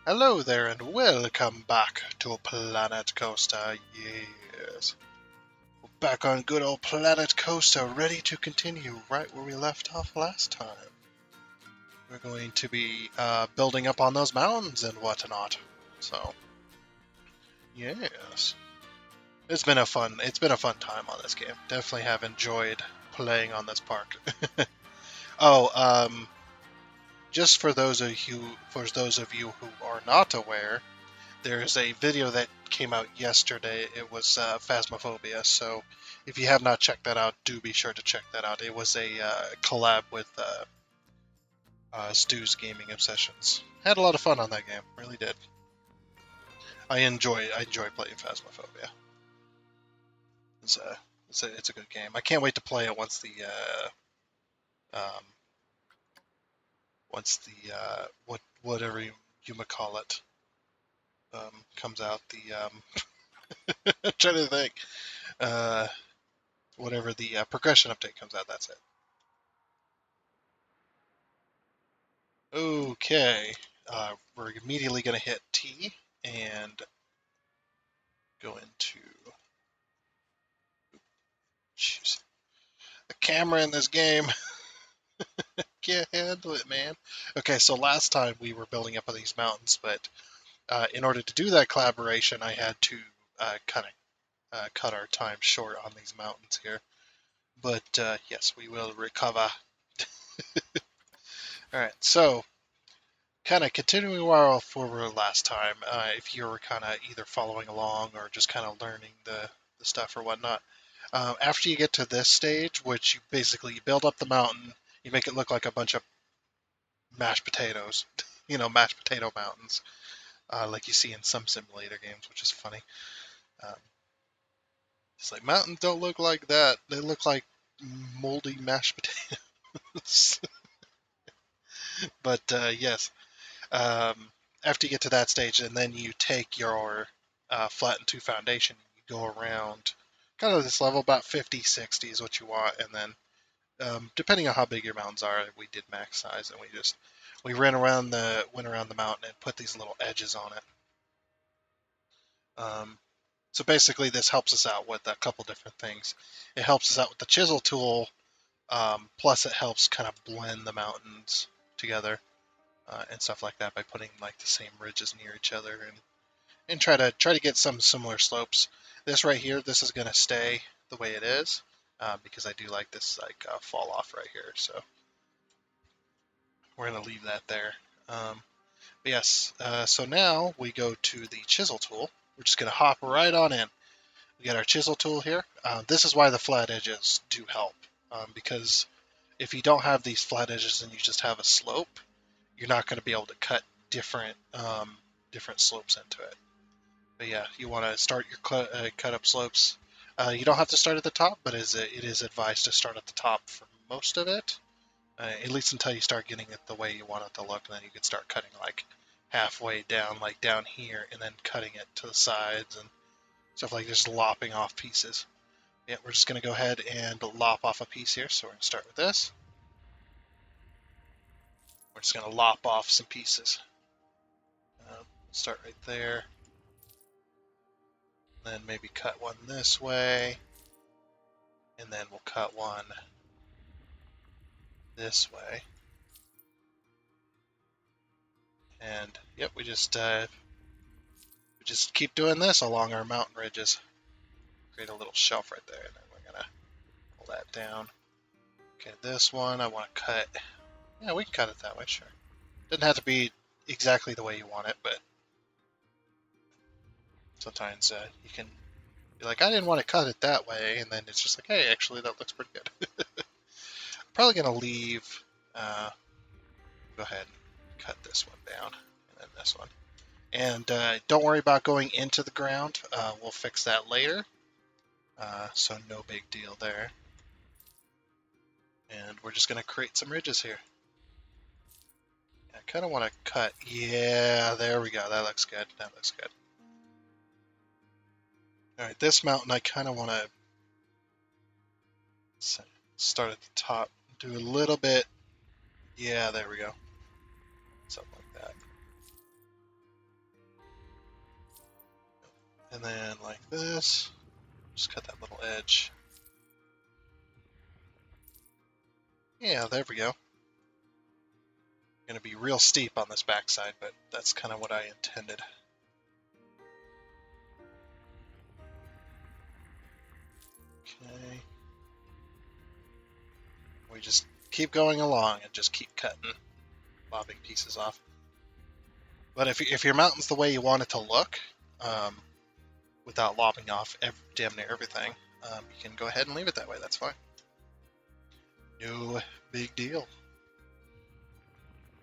Hello there and welcome back to Planet Coaster. Yes. We're back on good old Planet Coaster, ready to continue right where we left off last time. We're going to be building up on those mountains and whatnot. So, yes. It's been a fun time on this game. Definitely have enjoyed playing on this park. Oh, just for those of you who are not aware, there's a video that came out yesterday. It was Phasmophobia. So if you have not checked that out, do be sure to check that out. It was a collab with Stu's Gaming Obsessions. Had a lot of fun on that game. Really did. I enjoy playing Phasmophobia. It's a it's a good game. I can't wait to play it um, once the whatever you might call it comes out. The I'm trying to think. Uh, Whatever the progression update comes out, that's it. Okay, we're immediately going to hit T and go into. Jeez, the camera in this game can't handle it, man. Okay, so last time we were building up on these mountains, but in order to do that collaboration, I had to kind of cut our time short on these mountains here. But yes, we will recover. All right, so kind of continuing where we were last time, if you were kind of either following along or just kind of learning the stuff or whatnot, after you get to this stage, which you basically build up the mountain, you make it look like a bunch of mashed potatoes, mashed potato mountains, like you see in some simulator games, which is funny. Um, it's like mountains don't look like that; they look like moldy mashed potatoes. But yes, um, after you get to that stage, and then you take your flattened 2 foundation, you go around kind of this level, about 50, 60 is what you want, and then depending on how big your mountains are, we did max size, and we went around the mountain and put these little edges on it. Um, so basically, this helps us out with a couple different things. It helps us out with the chisel tool, plus it helps kind of blend the mountains together and stuff like that by putting like the same ridges near each other and try to get some similar slopes. This right here, this is gonna stay the way it is because I do like this like fall off right here. So we're gonna leave that there. But yes, so now we go to the chisel tool. We're just gonna hop right on in. We got our chisel tool here. This is why the flat edges do help because if you don't have these flat edges and you just have a slope, you're not going to be able to cut different slopes into it. But yeah, you want to start your cut up slopes. You don't have to start at the top, but it is advised to start at the top for most of it, at least until you start getting it the way you want it to look, and then you can start cutting like halfway down, like down here, and then cutting it to the sides and stuff like just lopping off pieces. Yeah, we're just going to go ahead and lop off a piece here. So we're going to start with this. We're just going to lop off some pieces. Start right there. Then maybe cut one this way. And then we'll cut one this way. And yep, we just keep doing this along our mountain ridges. Create a little shelf right there, and then we're gonna pull that down. Okay, this one I want to cut. Yeah, we can cut it that way, sure. Doesn't have to be exactly the way you want it, but sometimes you can be like, I didn't want to cut it that way, and then it's just like, hey, actually that looks pretty good. Probably gonna leave. Go ahead and cut this one down, and then this one. And don't worry about going into the ground. We'll fix that later. So no big deal there. And we're just gonna create some ridges here. I kind of want to cut. Yeah, there we go. That looks good. That looks good. All right, this mountain I kind of want to start at the top. Do a little bit. Yeah, there we go. Something like that. And then like this, just cut that little edge. Yeah, there we go. Going to be real steep on this backside, but that's kind of what I intended. Okay. We just keep going along and just keep cutting, lobbing pieces off. But if your mountain's the way you want it to look, without lobbing off damn near everything, you can go ahead and leave it that way. That's fine. No big deal.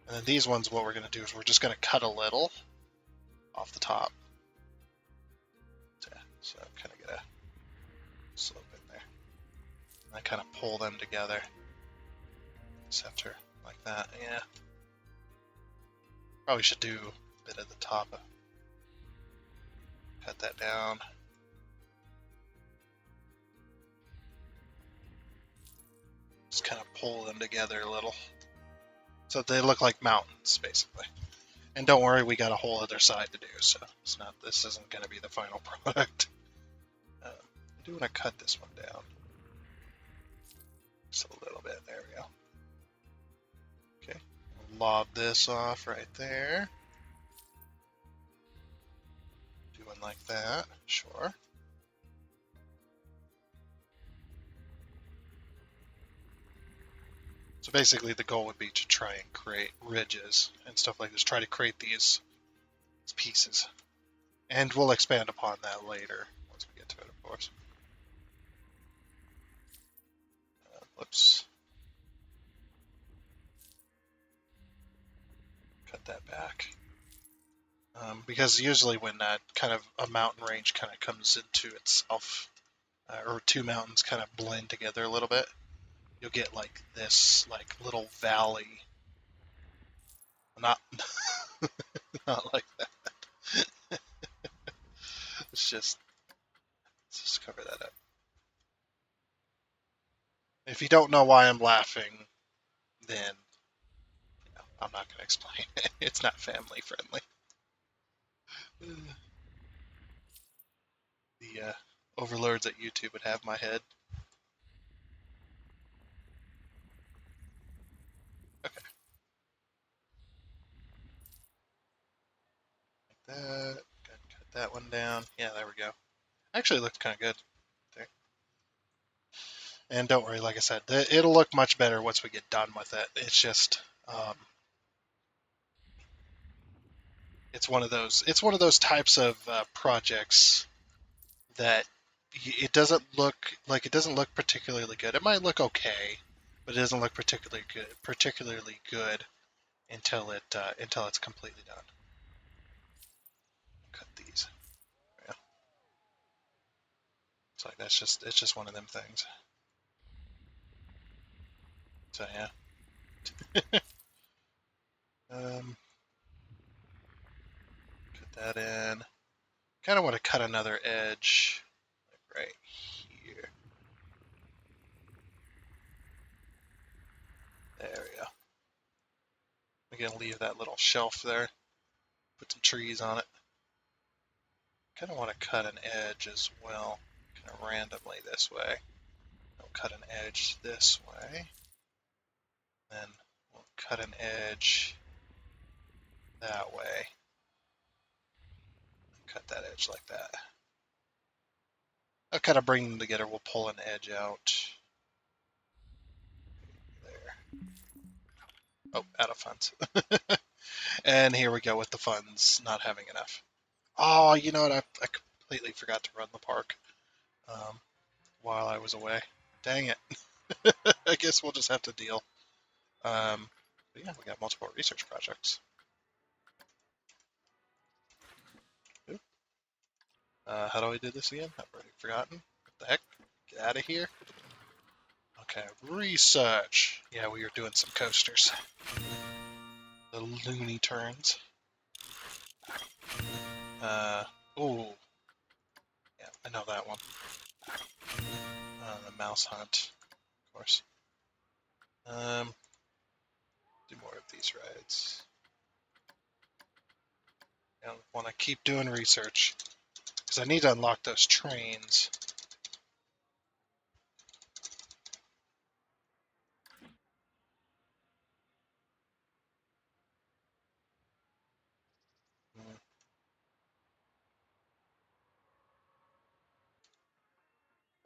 And then these ones, what we're going to do is we're just going to cut a little off the top. So kind of get a slope in there. And I kind of pull them together. Center like that, yeah. Probably should do a bit at the top. Cut that down. Just kind of pull them together a little. So they look like mountains, basically. And don't worry, we got a whole other side to do, so it's not. This isn't going to be the final product. I do want to cut this one down. Just a little bit, there we go. Okay, lob this off right there. Do one like that, sure. So basically the goal would be to try and create ridges and stuff like this, try to create these pieces. And we'll expand upon that later, once we get to it, of course. Whoops. Cut that back. Because usually when that kind of a mountain range kind of comes into itself, or two mountains kind of blend together a little bit, you'll get like this like little valley. Not not like that. Let's just cover that up. If you don't know why I'm laughing, then I'm not going to explain it. It's not family friendly. The overlords at YouTube would have my head. Okay. Like that. Cut that one down. Yeah, there we go. Actually, it looks kind of good there. And don't worry, like I said, it'll look much better once we get done with it. It's just, it's one of those types of projects that it doesn't look particularly good. It might look okay, but it doesn't look particularly good until it's completely done. Cut these. Yeah. It's like it's just one of them things. So yeah. Cut that in. Kind of want to cut another edge, like right here. There we go. I'm gonna leave that little shelf there. Put some trees on it. Kind of want to cut an edge as well, kind of randomly this way. We'll cut an edge this way. Then we'll cut an edge that way. Cut that edge like that. I'll kind of bring them together. We'll pull an edge out. There. Oh, out of funds. And here we go with the funds not having enough. Oh, you know what? I completely forgot to run the park while I was away. Dang it. I guess we'll just have to deal. But yeah, we got multiple research projects. How do I do this again? I've already forgotten. What the heck? Get out of here. Okay, research. Yeah, we are doing some coasters. The Looney Turns. Ooh. Yeah, I know that one. The Mouse Hunt, of course. Do more of these rides. I want to keep doing research. Because because I need to unlock those trains.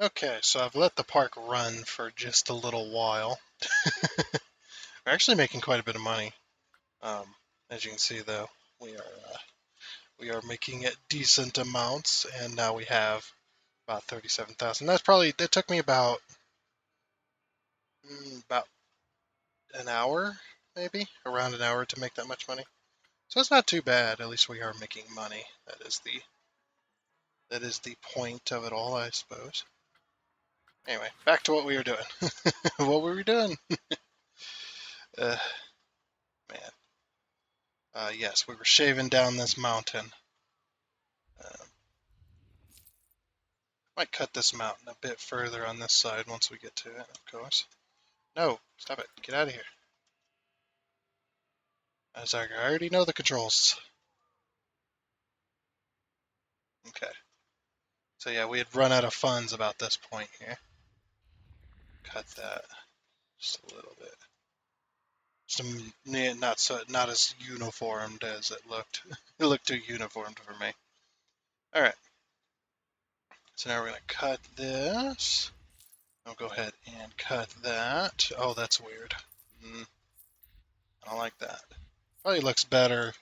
Okay, so I've let the park run for just a little while. We're actually making quite a bit of money. Um, as you can see, though, we are making it decent amounts, and now we have about 37,000. That took me about an hour, maybe around an hour to make that much money. So it's not too bad. At least we are making money. That is the point of it all, I suppose. Anyway, back to what we were doing. What were we doing? Uh, man. Yes, we were shaving down this mountain. Uh, might cut this mountain a bit further on this side once we get to it, of course. No, stop it. Get out of here. As I already know the controls. Okay. So yeah, we had run out of funds about this point here. Cut that just a little bit. Not as uniformed as it looked. It looked too uniformed for me. All right. So now we're gonna cut this. I'll go ahead and cut that. Oh, that's weird. I don't like that. Probably looks better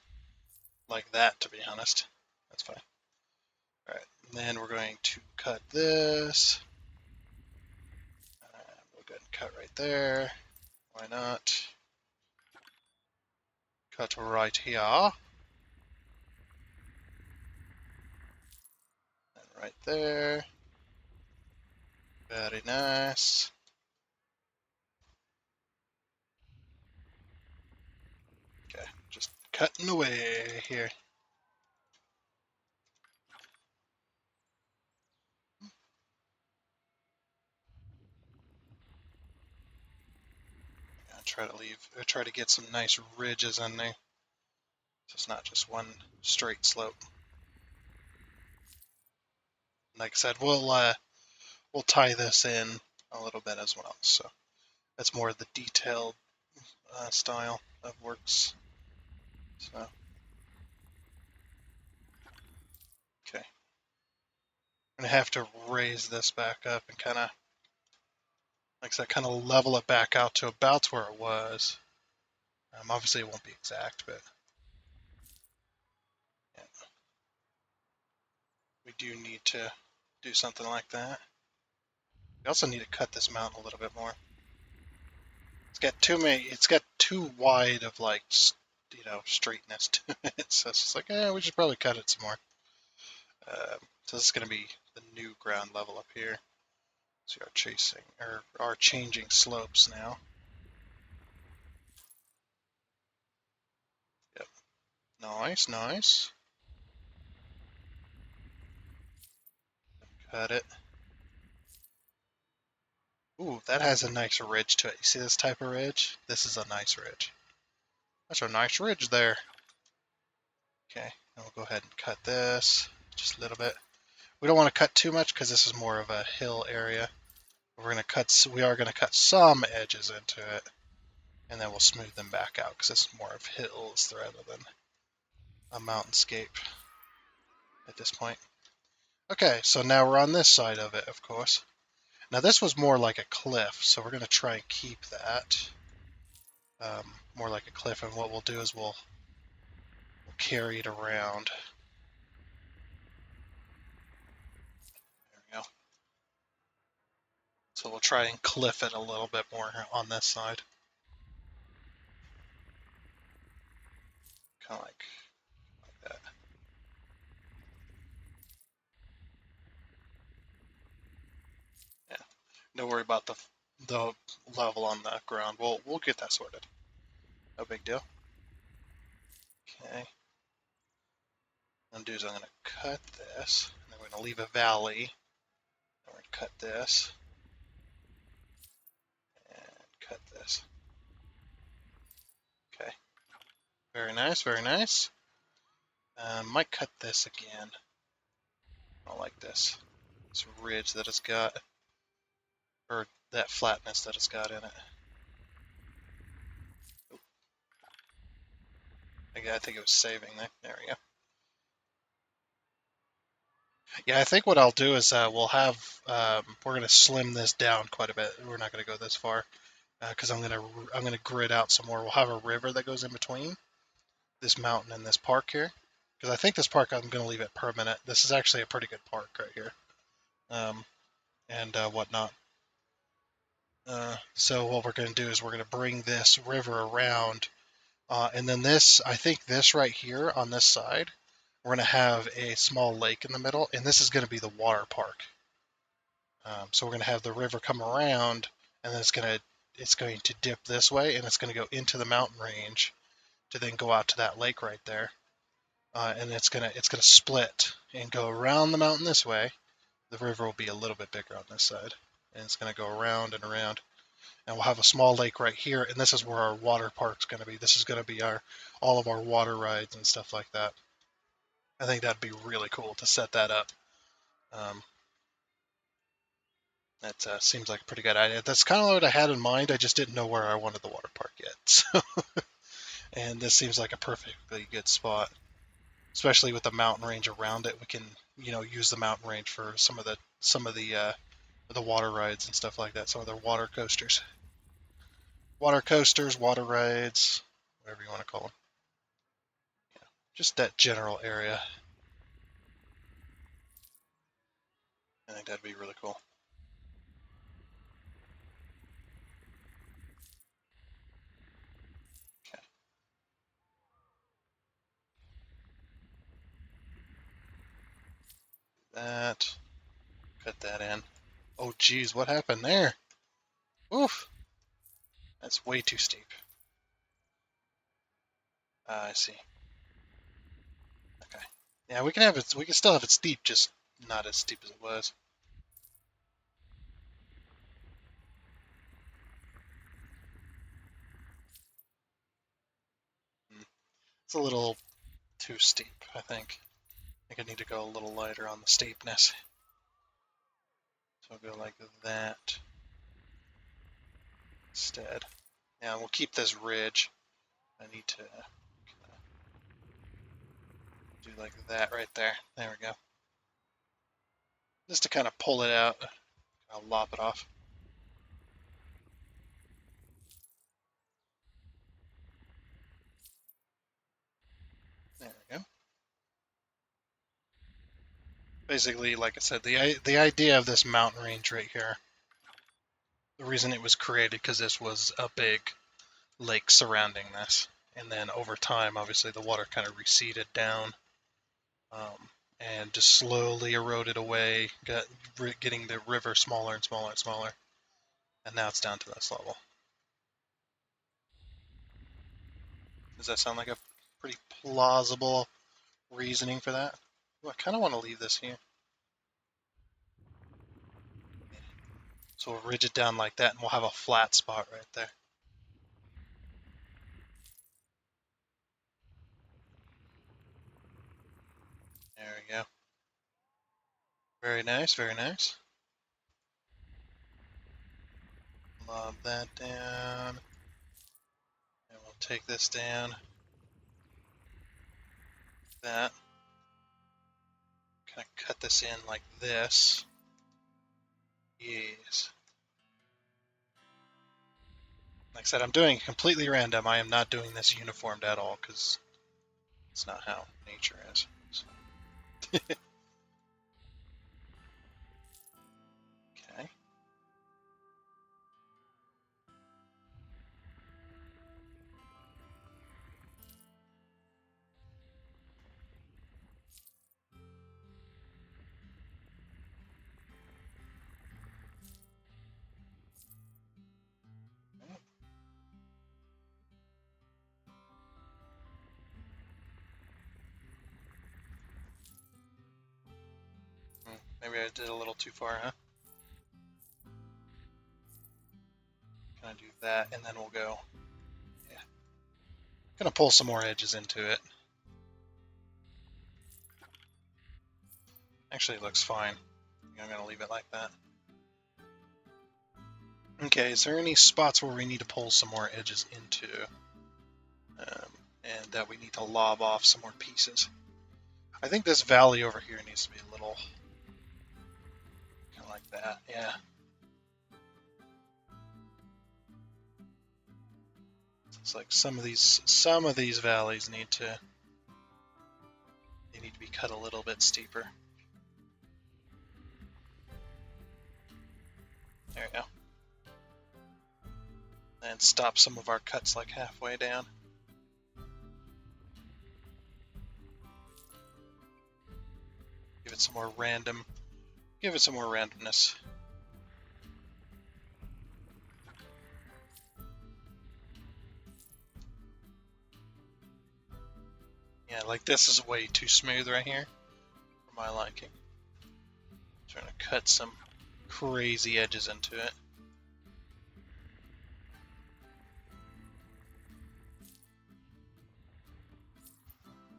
like that, to be honest. That's fine. All right. And then we're going to cut this. We'll go ahead and cut right there. Why not? Cut right here. And right there. Very nice. Okay, just cutting away here. Try to get some nice ridges in there. So it's not just one straight slope. Like I said, we'll tie this in a little bit as well. So that's more the detailed style of works. So okay, I'm gonna have to raise this back up and kind of, like I said, kind of level it back out to about where it was. Obviously, it won't be exact, but yeah, we do need to do something like that. We also need to cut this mountain a little bit more. It's got too many. It's got too wide of like, straightness to it. So it's just like, we should probably cut it some more. So this is going to be the new ground level up here. So we are changing slopes now. Yep. Nice, nice. Cut it. Ooh, that has a nice ridge to it. You see this type of ridge? This is a nice ridge. That's a nice ridge there. Okay, and we'll go ahead and cut this just a little bit. We don't want to cut too much because this is more of a hill area. We are gonna cut some edges into it, and then we'll smooth them back out because it's more of hills rather than a mountainscape at this point. Okay, so now we're on this side of it, of course. Now this was more like a cliff, so we're gonna try and keep that more like a cliff. And what we'll do is we'll carry it around. There we go. So we'll try and cliff it a little bit more on this side. Kind of like that. Yeah. Don't worry about the level on the ground. We'll get that sorted. No big deal. Okay. What I'm gonna do is I'm gonna cut this, and then we're gonna leave a valley. And we're gonna cut this and cut this. Okay. Very nice, very nice. Might cut this again. don't like this ridge that it's got, or that flatness that it's got in it. I think it was saving there. There we go. Yeah, I think what I'll do is we'll have we're gonna slim this down quite a bit. We're not gonna go this far because I'm gonna grid out some more. We'll have a river that goes in between this mountain and this park here, because I think this park I'm gonna leave it permanent. This is actually a pretty good park right here, and whatnot. So what we're gonna do is we're gonna bring this river around, and then this, I think this right here on this side, we're gonna have a small lake in the middle, and this is gonna be the water park. So we're going to have the river come around, and then it's going to dip this way, and it's going to go into the mountain range to then go out to that lake right there, and it's gonna split and go around the mountain this way. The river will be a little bit bigger on this side, and it's going to go around and around, and we'll have a small lake right here, and this is where our water park's going to be. This is going to be all of our water rides and stuff like that. I think that'd be really cool to set that up. Um, That seems like a pretty good idea. That's kind of what I had in mind. I just didn't know where I wanted the water park yet. So, and this seems like a perfectly good spot, especially with the mountain range around it. We can, use the mountain range for some of the water rides and stuff like that. Some of their water coasters, water rides, whatever you want to call them. Yeah, just that general area. I think that'd be really cool. Okay. That. Cut that in. Oh, geez, what happened there? Oof. That's way too steep. I see. Okay. Yeah, we can have it. We can still have it steep, just not as steep as it was. It's a little too steep, I think. I think I need to go a little lighter on the steepness. So I'll go like that instead. Yeah, we'll keep this ridge. I need to do like that right there. There we go. Just to kind of pull it out. I'll lop it off. There we go. Basically, like I said, the idea of this mountain range right here, the reason it was created because this was a big lake surrounding this, and then over time, obviously, the water kind of receded down, and just slowly eroded away, getting the river smaller and smaller and smaller, and now it's down to this level. Does that sound like a pretty plausible reasoning for that? Well, I kind of want to leave this here. So we'll ridge it down like that, and we'll have a flat spot right there. There we go. Very nice, very nice. Lob that down. And we'll take this down. That. Kind of cut this in like this. Yes. Like I said, I'm doing it completely random. I am not doing this uniformed at all because it's not how nature is. So. Okay. Maybe I did a little too far, huh? Gonna do that, and then we'll go. Yeah. Gonna pull some more edges into it. Actually, it looks fine. I'm going to leave it like that. Okay, is there any spots where we need to pull some more edges into? And that we need to lob off some more pieces? I think this valley over here needs to be a little kind of like that, yeah. It's like some of these valleys need to be cut a little bit steeper. There we go. And stop some of our cuts like halfway down. Give it some more randomness. Yeah, like this is way too smooth right here for my liking. Trying to cut some crazy edges into it.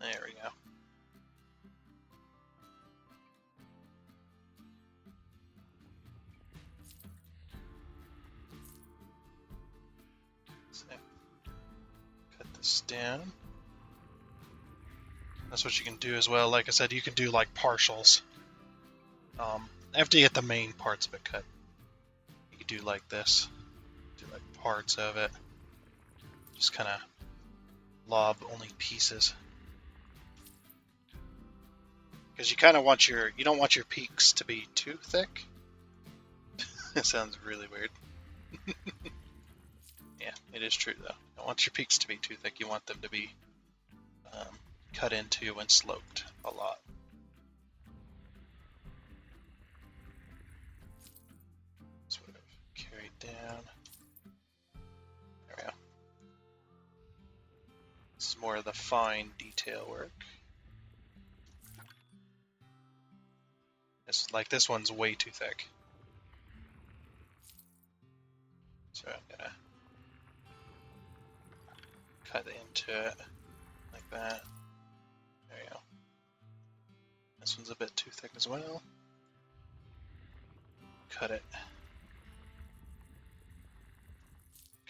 There we go. So, cut this down. That's what you can do as well. Like I said, you can do like partials. After you get the main parts of it cut, you can do like this. Do like parts of it. Just kind of lob only pieces. Because you kind of want you don't want your peaks to be too thick. It sounds really weird. Yeah, it is true though. You don't want your peaks to be too thick. You want them to be cut into and sloped a lot. Sort of carry it down. There we go. This is more of the fine detail work. This one's way too thick. So I'm gonna cut into it like that. There you go. This one's a bit too thick as well. Cut it.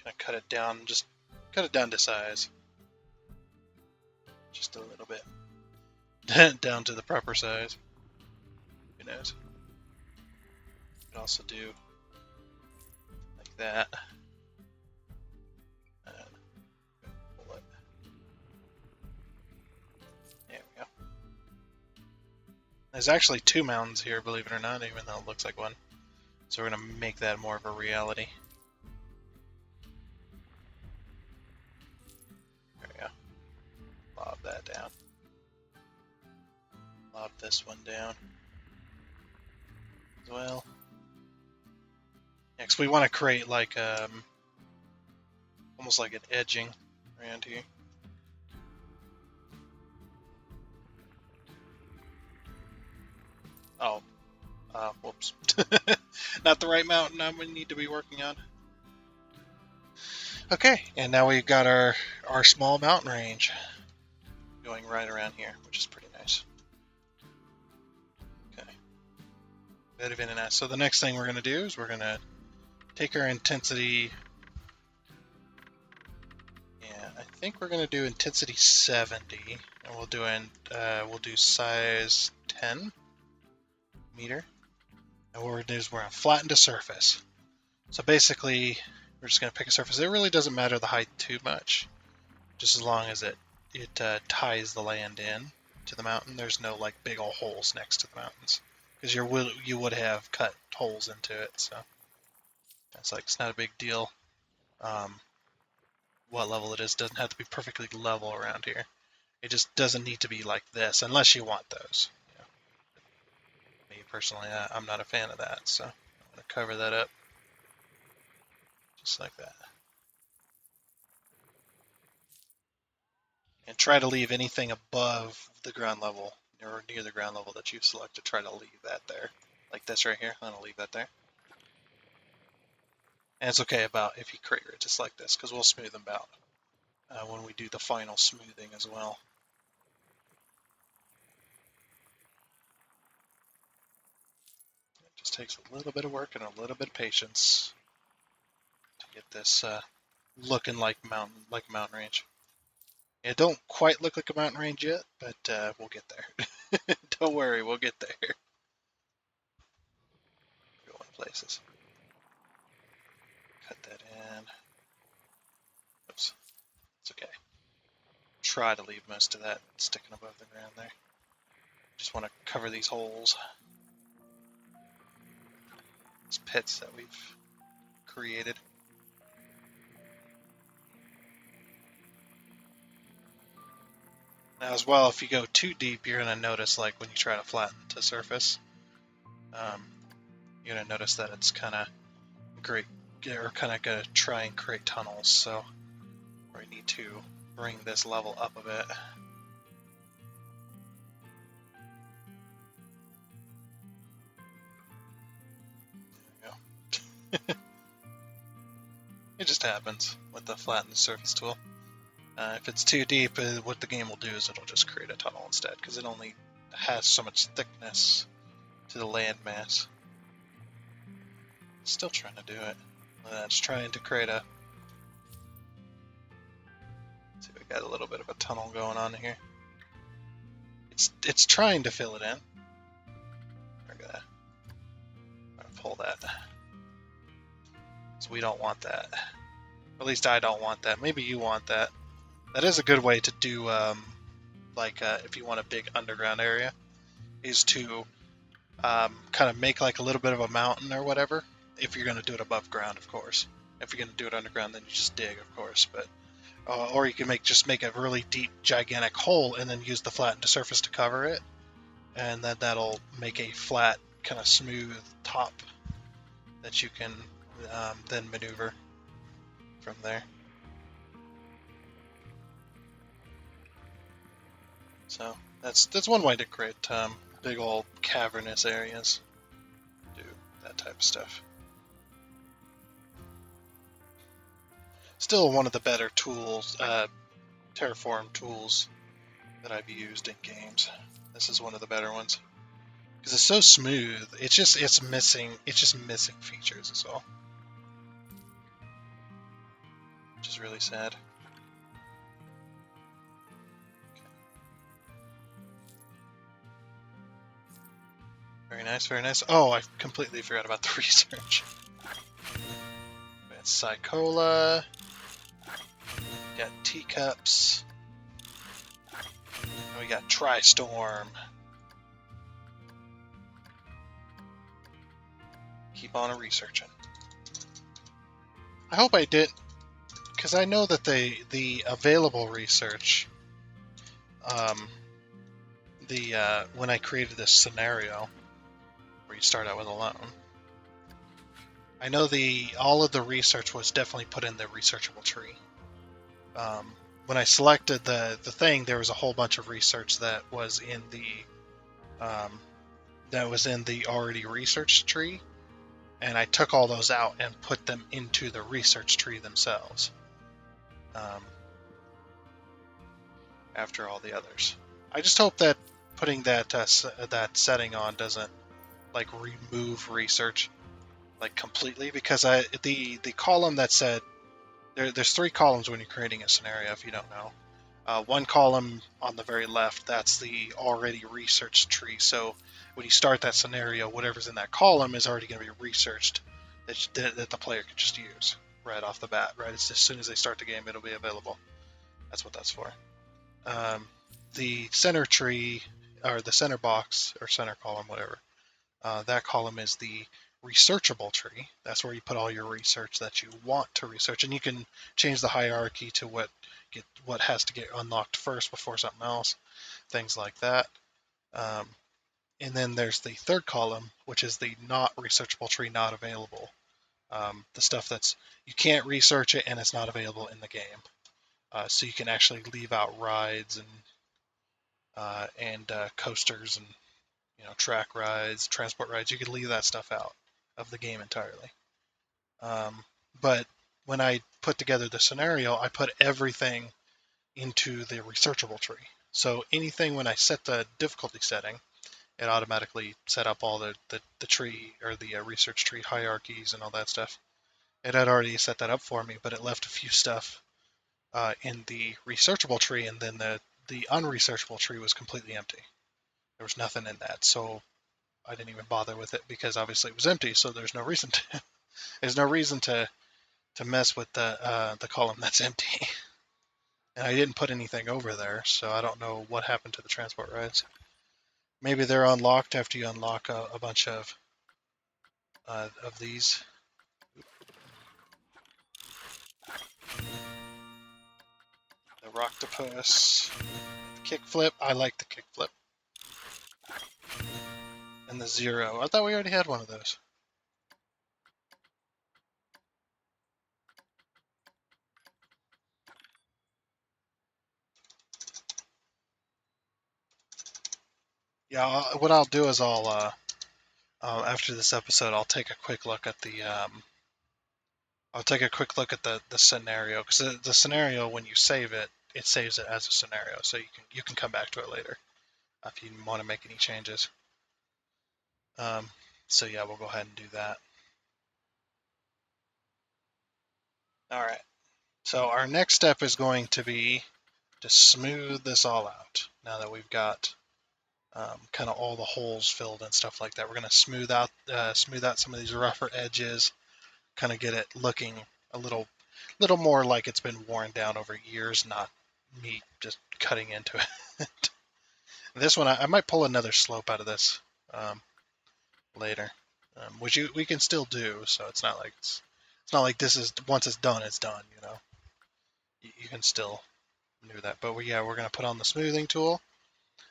Gonna cut it down, just cut it down to size. Just a little bit. Down to the proper size. Who knows? You can also do like that. Pull it. There we go. There's actually two mountains here, believe it or not, even though it looks like one. So we're going to make that more of a reality. There we go. Lob that down. Lob this one down as well. Next, we want to create like almost like an edging around here. Oh, whoops. Not the right mountain I'm going to need to be working on. Okay, and now we've got our small mountain range going right around here, which is pretty nice. Okay. Very nice. So the next thing we're going to do is we're going to take our intensity. Yeah, I think we're going to do intensity 70, and we'll do size 10 meter. And what we're going to do is we're going to flatten the surface. So basically, we're just going to pick a surface. It really doesn't matter the height too much, just as long as it ties the land in to the mountain. There's no like big old holes next to the mountains, because you would have cut holes into it. So that's like, it's not a big deal. What level it is doesn't have to be perfectly level around here. It just doesn't need to be like this unless you want those. Me personally, I'm not a fan of that, so I'm going to cover that up just like that. And try to leave anything above the ground level or near the ground level that you've selected. Try to leave that there. Like this right here, I'm going to leave that there. And it's okay about if you crater it just like this, because we'll smooth them out when we do the final smoothing as well. just takes a little bit of work and a little bit of patience to get this looking like a mountain range. It don't quite look like a mountain range yet, but we'll get there. Don't worry, we'll get there. Going places. Cut that in. Oops, it's okay. Try to leave most of that sticking above the ground there. Just want to cover these holes, these pits that we've created. Now as well, if you go too deep, you're going to notice, like when you try to flatten the surface, you're going to notice that it's kind of great, or kind of going to try and create tunnels. So we need to bring this level up a bit. There we go. It just happens with the flatten the surface tool. If it's too deep, what the game will do is it'll just create a tunnel instead, because it only has so much thickness to the landmass. Still trying to do it. It's trying to create a... See, we got a little bit of a tunnel going on here. It's trying to fill it in. We're gonna pull that. So we don't want that. At least I don't want that. Maybe you want that. That is a good way to do, if you want a big underground area, is to kind of make like a little bit of a mountain or whatever. If you're going to do it above ground, of course. If you're going to do it underground, then you just dig, of course. But or you can make a really deep, gigantic hole and then use the flattened surface to cover it, and then that'll make a flat, kind of smooth top that you can then maneuver from there. So that's one way to create big old cavernous areas. Do that type of stuff. Still one of the better tools, terraform tools that I've used in games. This is one of the better ones because it's so smooth. It's missing features as well, which is really sad. Very nice, very nice. Oh, I completely forgot about the research. We got Psychola. We got teacups. And we got Tri-Storm. Keep on researching. I hope I did, because I know that the available research, when I created this scenario where you start out with a loan, I know all of the research was definitely put in the researchable tree. When I selected the thing, there was a whole bunch of research that was in the already researched tree, and I took all those out and put them into the research tree themselves. After all the others, I just hope that putting that setting on doesn't like remove research like completely, because the column that said there's 3 columns when you're creating a scenario, if you don't know. One column on the very left, that's the already researched tree. So when you start that scenario, whatever's in that column is already going to be researched that the player can just use right off the bat. Right, as soon as they start the game, it'll be available. That's what that's for. The center tree, or the center box, or center column, whatever, that column is the researchable tree. That's where you put all your research that you want to research, and you can change the hierarchy to what has to get unlocked first before something else, things like that. And then there's the third column, which is the not researchable tree, not available. The stuff that's you can't research it and it's not available in the game. So you can actually leave out rides and coasters and track rides, transport rides. You can leave that stuff out of the game entirely. But when I put together the scenario, I put everything into the researchable tree. So anything, when I set the difficulty setting, it automatically set up all the tree or the research tree hierarchies and all that stuff. It had already set that up for me, but it left a few stuff in the researchable tree, and then the unresearchable tree was completely empty. There was nothing in that, so I didn't even bother with it because obviously it was empty. So there's no reason to there's no reason to mess with the column that's empty. And I didn't put anything over there, so I don't know what happened to the transport rides. Maybe they're unlocked after you unlock a bunch of these. The Rocktopus, the kickflip. I like the kickflip. And the Zero. I thought we already had one of those. Yeah, what I'll do is after this episode, I'll take a quick look at the scenario, because the scenario, when you save it, it saves it as a scenario, so you can come back to it later if you want to make any changes. So yeah, we'll go ahead and do that. All right. So our next step is going to be to smooth this all out. Now that we've got kind of all the holes filled and stuff like that, we're going to smooth out some of these rougher edges, kind of get it looking a little more like it's been worn down over years, not me just cutting into it. This one, I might pull another slope out of this later, which we can still do. So it's not like this is, once it's done, it's done. You know, you can still do that. But we're gonna put on the smoothing tool.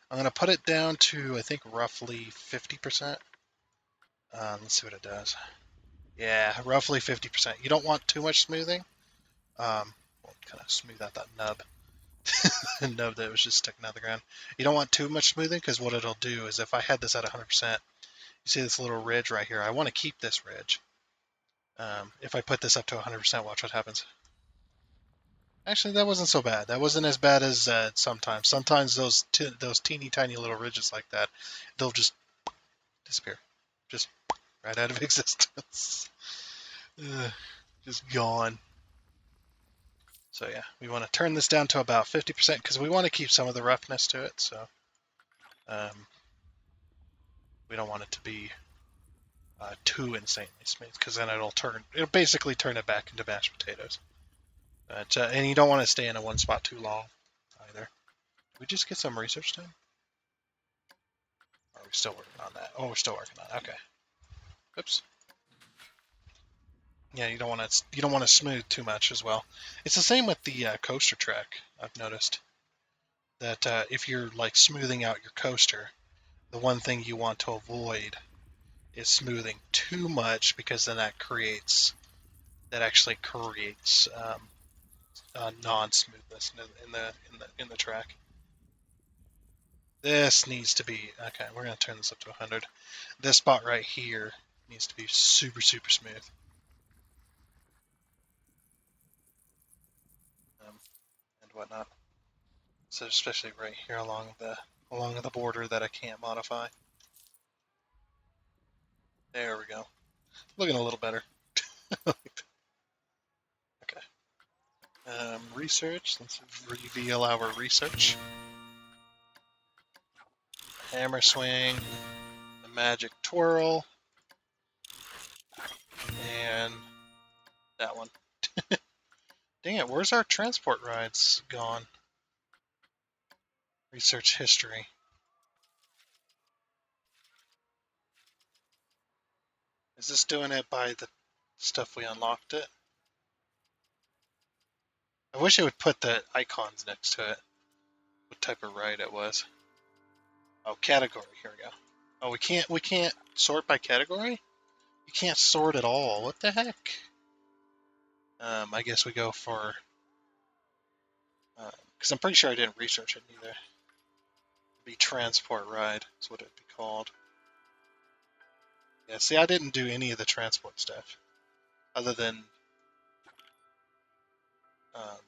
I'm gonna put it down to, I think, roughly 50%. Let's see what it does. Yeah, roughly 50%. You don't want too much smoothing. We'll kind of smooth out that nub. Nub that was just sticking out the ground. You don't want too much smoothing, because what it'll do is, if I had this at 100%, you see this little ridge right here. I want to keep this ridge. If I put this up to 100%, watch what happens. Actually, that wasn't so bad. That wasn't as bad as sometimes. Sometimes those teeny tiny little ridges like that, they'll just disappear, just right out of existence. Just gone. So yeah, we want to turn this down to about 50% because we want to keep some of the roughness to it. So we don't want it to be too insanely smooth, because then it'll basically turn it back into mashed potatoes. But, and you don't want to stay in a one spot too long either. Did we just get some research done? Or are we still working on that? Oh, we're still working on it. Okay. Oops. Yeah, you don't want to smooth too much as well. It's the same with the coaster track. I've noticed that if you're like smoothing out your coaster, the one thing you want to avoid is smoothing too much, because then that actually creates non-smoothness in the track. This needs to be okay. We're gonna turn this up to 100. This spot right here needs to be super smooth, and whatnot. So especially right here along the border that I can't modify. There we go. Looking a little better. Okay. Research. Let's reveal our research. Hammer swing, the magic twirl, and that one. Dang it, where's our transport rides gone? Research history. Is this doing it by the stuff we unlocked it? I wish it would put the icons next to it. What type of ride it was. Oh, category. Here we go. Oh, we can't sort by category? You can't sort at all. What the heck? I guess we go for, because I'm pretty sure I didn't research it either. It'd be transport ride. That's what it'd be called. Yeah, see, I didn't do any of the transport stuff, other than um,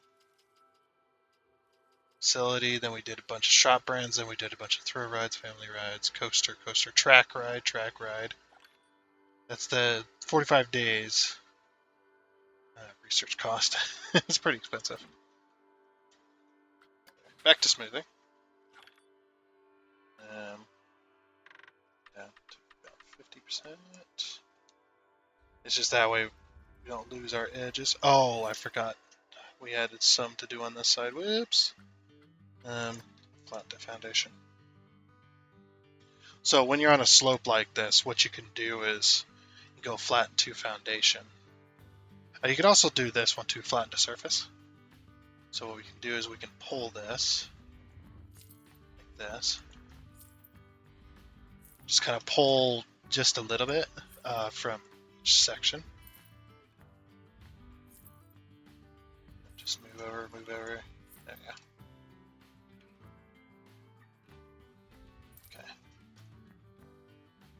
facility, then we did a bunch of shop brands, then we did a bunch of throw rides, family rides, coaster, track ride. That's the 45 days research cost. It's pretty expensive. Back to smoothing. Down to about 50%. It's just that way we don't lose our edges. Oh, I forgot. We added some to do on this side. Whoops. Flat the foundation. So when you're on a slope like this, what you can do is you go flatten to foundation. You can also do this one too, flatten to surface. So what we can do is we can pull this like this. Just kind of pull just a little bit from each section. Just move over. There we go. Okay.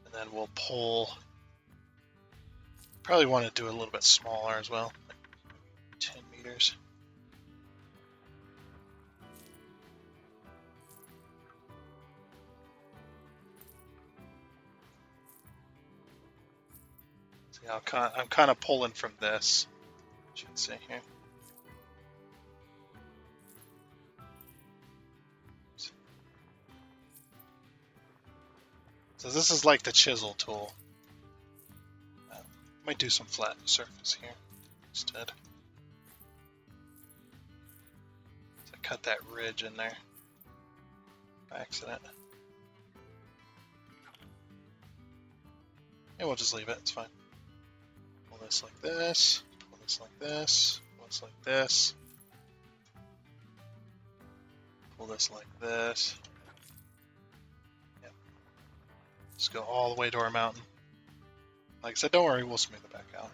And then we'll pull. Probably want to do a little bit smaller as well, like 10 meters. See, I'm kind of pulling from this. You should see here. So this is like the chisel tool. Might do some flat surface here instead. So I cut that ridge in there by accident. And we'll just leave it, it's fine. Pull this like this, pull this like this, pull this like this. Pull this like this. Yep. Just go all the way to our mountain. Like I said, don't worry, we'll smooth it back out.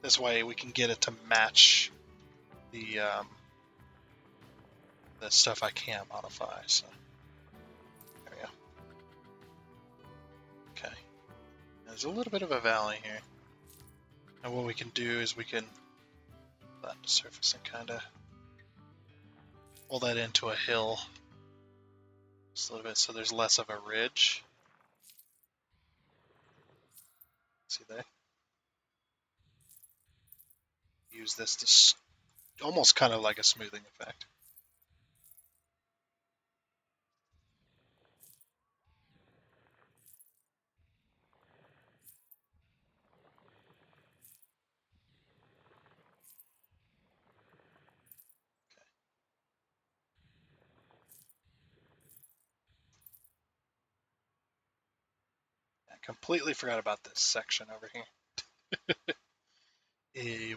This way we can get it to match the stuff I can't modify. So there we go. Okay. There's a little bit of a valley here. And what we can do is we can flatten the surface and kind of pull that into a hill just a little bit so there's less of a ridge. See that? Use this to almost kind of like a smoothing effect. I completely forgot about this section over here.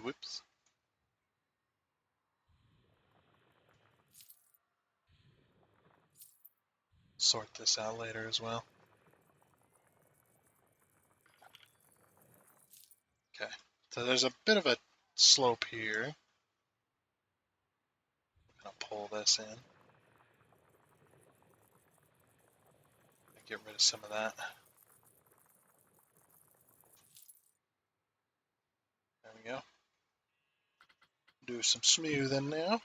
Whoops. Sort this out later as well. Okay, so there's a bit of a slope here. I'm gonna pull this in. Get rid of some of that. There we go. Do some smoothing now.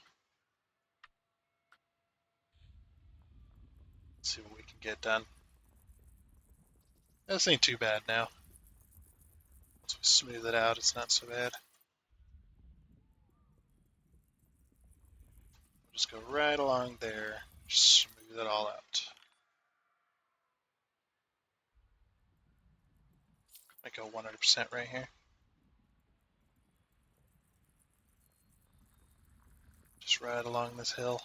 Let's see what we can get done. This ain't too bad now. Once we smooth it out, it's not so bad. We'll just go right along there, just smooth it all out. I go 100% right here. Just right along this hill.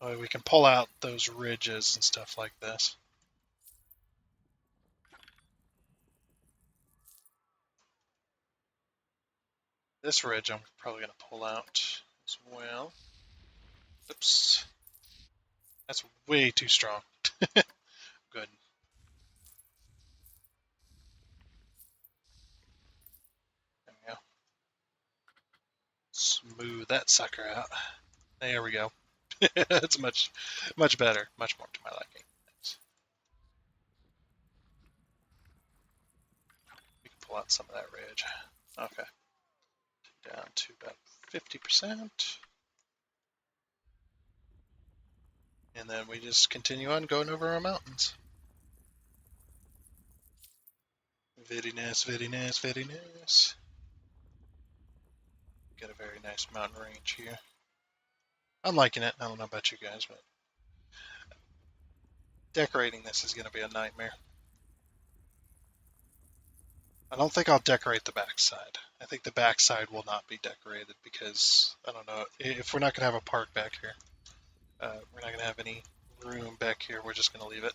Oh, we can pull out those ridges and stuff like this. This ridge I'm probably going to pull out as well. Oops. That's way too strong. Good. There we go. Smooth that sucker out. There we go. That's much better. Much more to my liking. Thanks. We can pull out some of that ridge. Okay. Down to about 50%. And then we just continue on going over our mountains. Very nice, very nice, very nice. Got a very nice mountain range here. I'm liking it. I don't know about you guys, but decorating this is going to be a nightmare. I don't think I'll decorate the backside. I think the backside will not be decorated because, I don't know, if we're not going to have a park back here, we're not going to have any room back here, we're just going to leave it.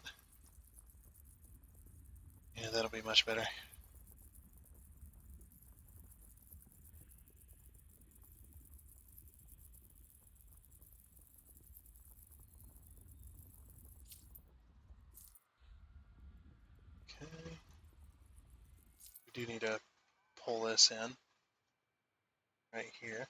Yeah, that'll be much better. Okay. We do need to pull this in right here.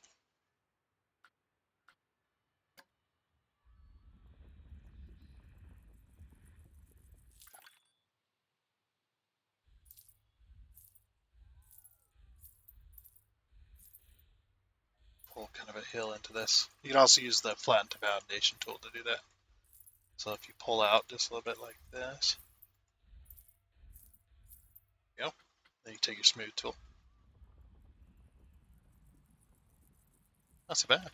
Pull kind of a hill into this. You can also use the flatten to foundation tool to do that. So if you pull out just a little bit like this, yep, then you take your smooth tool. Not so bad.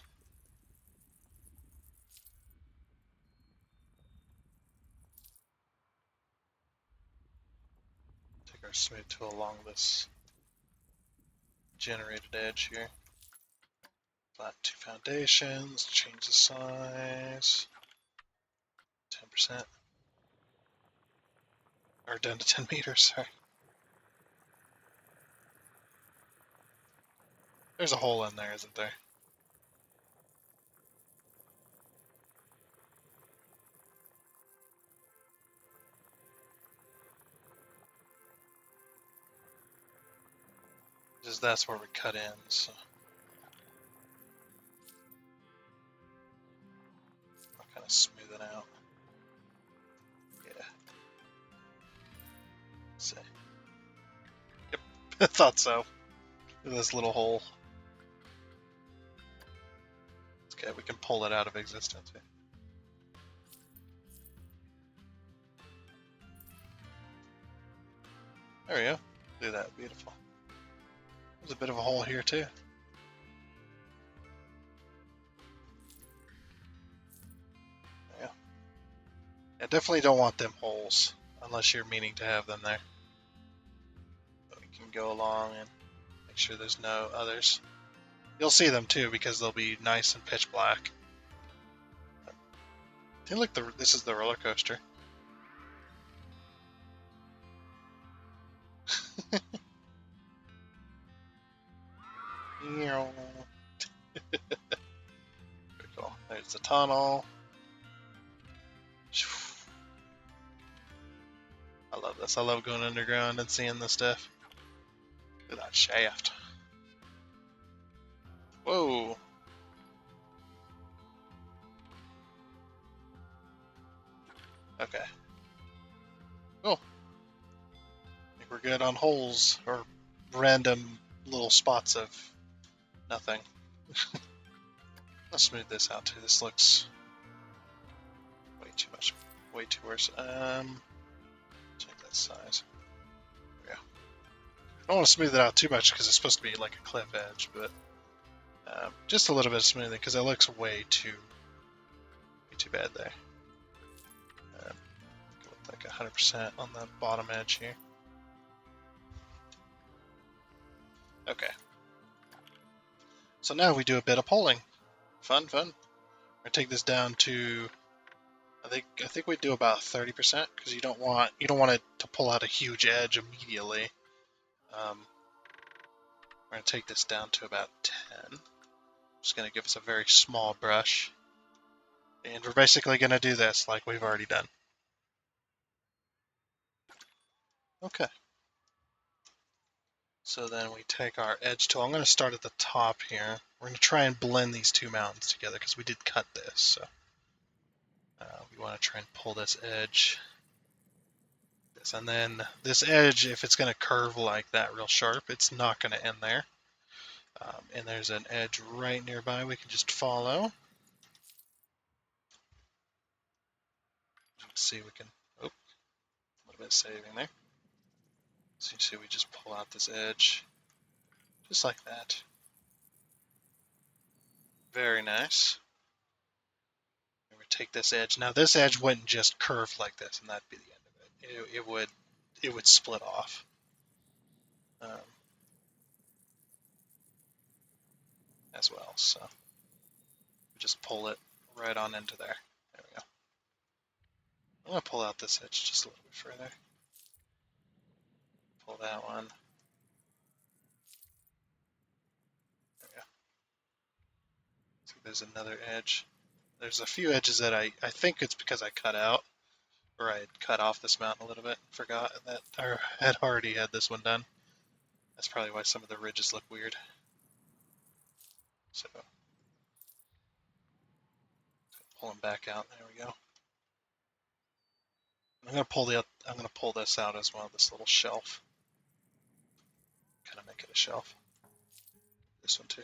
Take our smooth tool along this generated edge here. Flatten two foundations, change the size, 10%, or down to 10 meters, sorry. There's a hole in there, isn't there? Because that's where we cut in, so. I'll kind of smooth it out. Yeah. Let's see. Yep, I thought so. This little hole. Okay, we can pull it out of existence here. There we go. Do that. Beautiful. There's a bit of a hole here too. Yeah. I definitely don't want them holes unless you're meaning to have them there. But we can go along and make sure there's no others. You'll see them too because they'll be nice and pitch black. I feel like this is the roller coaster. Very cool. There's the tunnel. I love this. I love going underground and seeing this stuff. Look at that shaft. Whoa. Okay. Cool. I think we're good on holes or random little spots of nothing. Let's smooth this out too. This looks way too much, way too worse. Check that size. Yeah. I don't want to smooth it out too much because it's supposed to be like a cliff edge, but just a little bit of smoothing because it looks way too bad there. Like 100% on the bottom edge here. Okay. So now we do a bit of pulling. Fun. We're gonna take this down to I think we do about 30% because you don't want it to pull out a huge edge immediately. We're gonna take this down to about 10. Just gonna give us a very small brush, and we're basically gonna do this like we've already done. Okay. So then we take our edge tool. I'm going to start at the top here. We're going to try and blend these two mountains together because we did cut this. So we want to try and pull this edge this. And then this edge, if it's going to curve like that real sharp, it's not going to end there. And there's an edge right nearby we can just follow. See, we can, oh, a little bit of saving there. So you see we just pull out this edge, just like that. Very nice. And we take this edge. Now this edge wouldn't just curve like this and that'd be the end of it. It would split off. As well, so just pull it right on into there. There we go. I'm going to pull out this edge just a little bit further. Pull that one. There we go. So there's another edge. There's a few edges that I think it's because I cut out, or I had cut off this mountain a little bit. Forgot that I had already had this one done. That's probably why some of the ridges look weird. So pull them back out. There we go. I'm gonna pull this out as well. This little shelf. Kind of make it a shelf. This one too.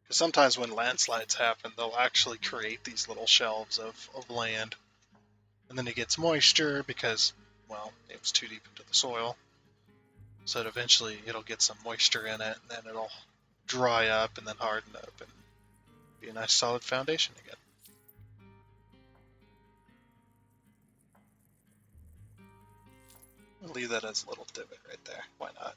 Because sometimes when landslides happen, they'll actually create these little shelves of land. And then it gets moisture because, well, it was too deep into the soil. So that eventually it'll get some moisture in it, and then it'll dry up and then harden up and be a nice solid foundation again. I'll leave that as a little divot right there. Why not?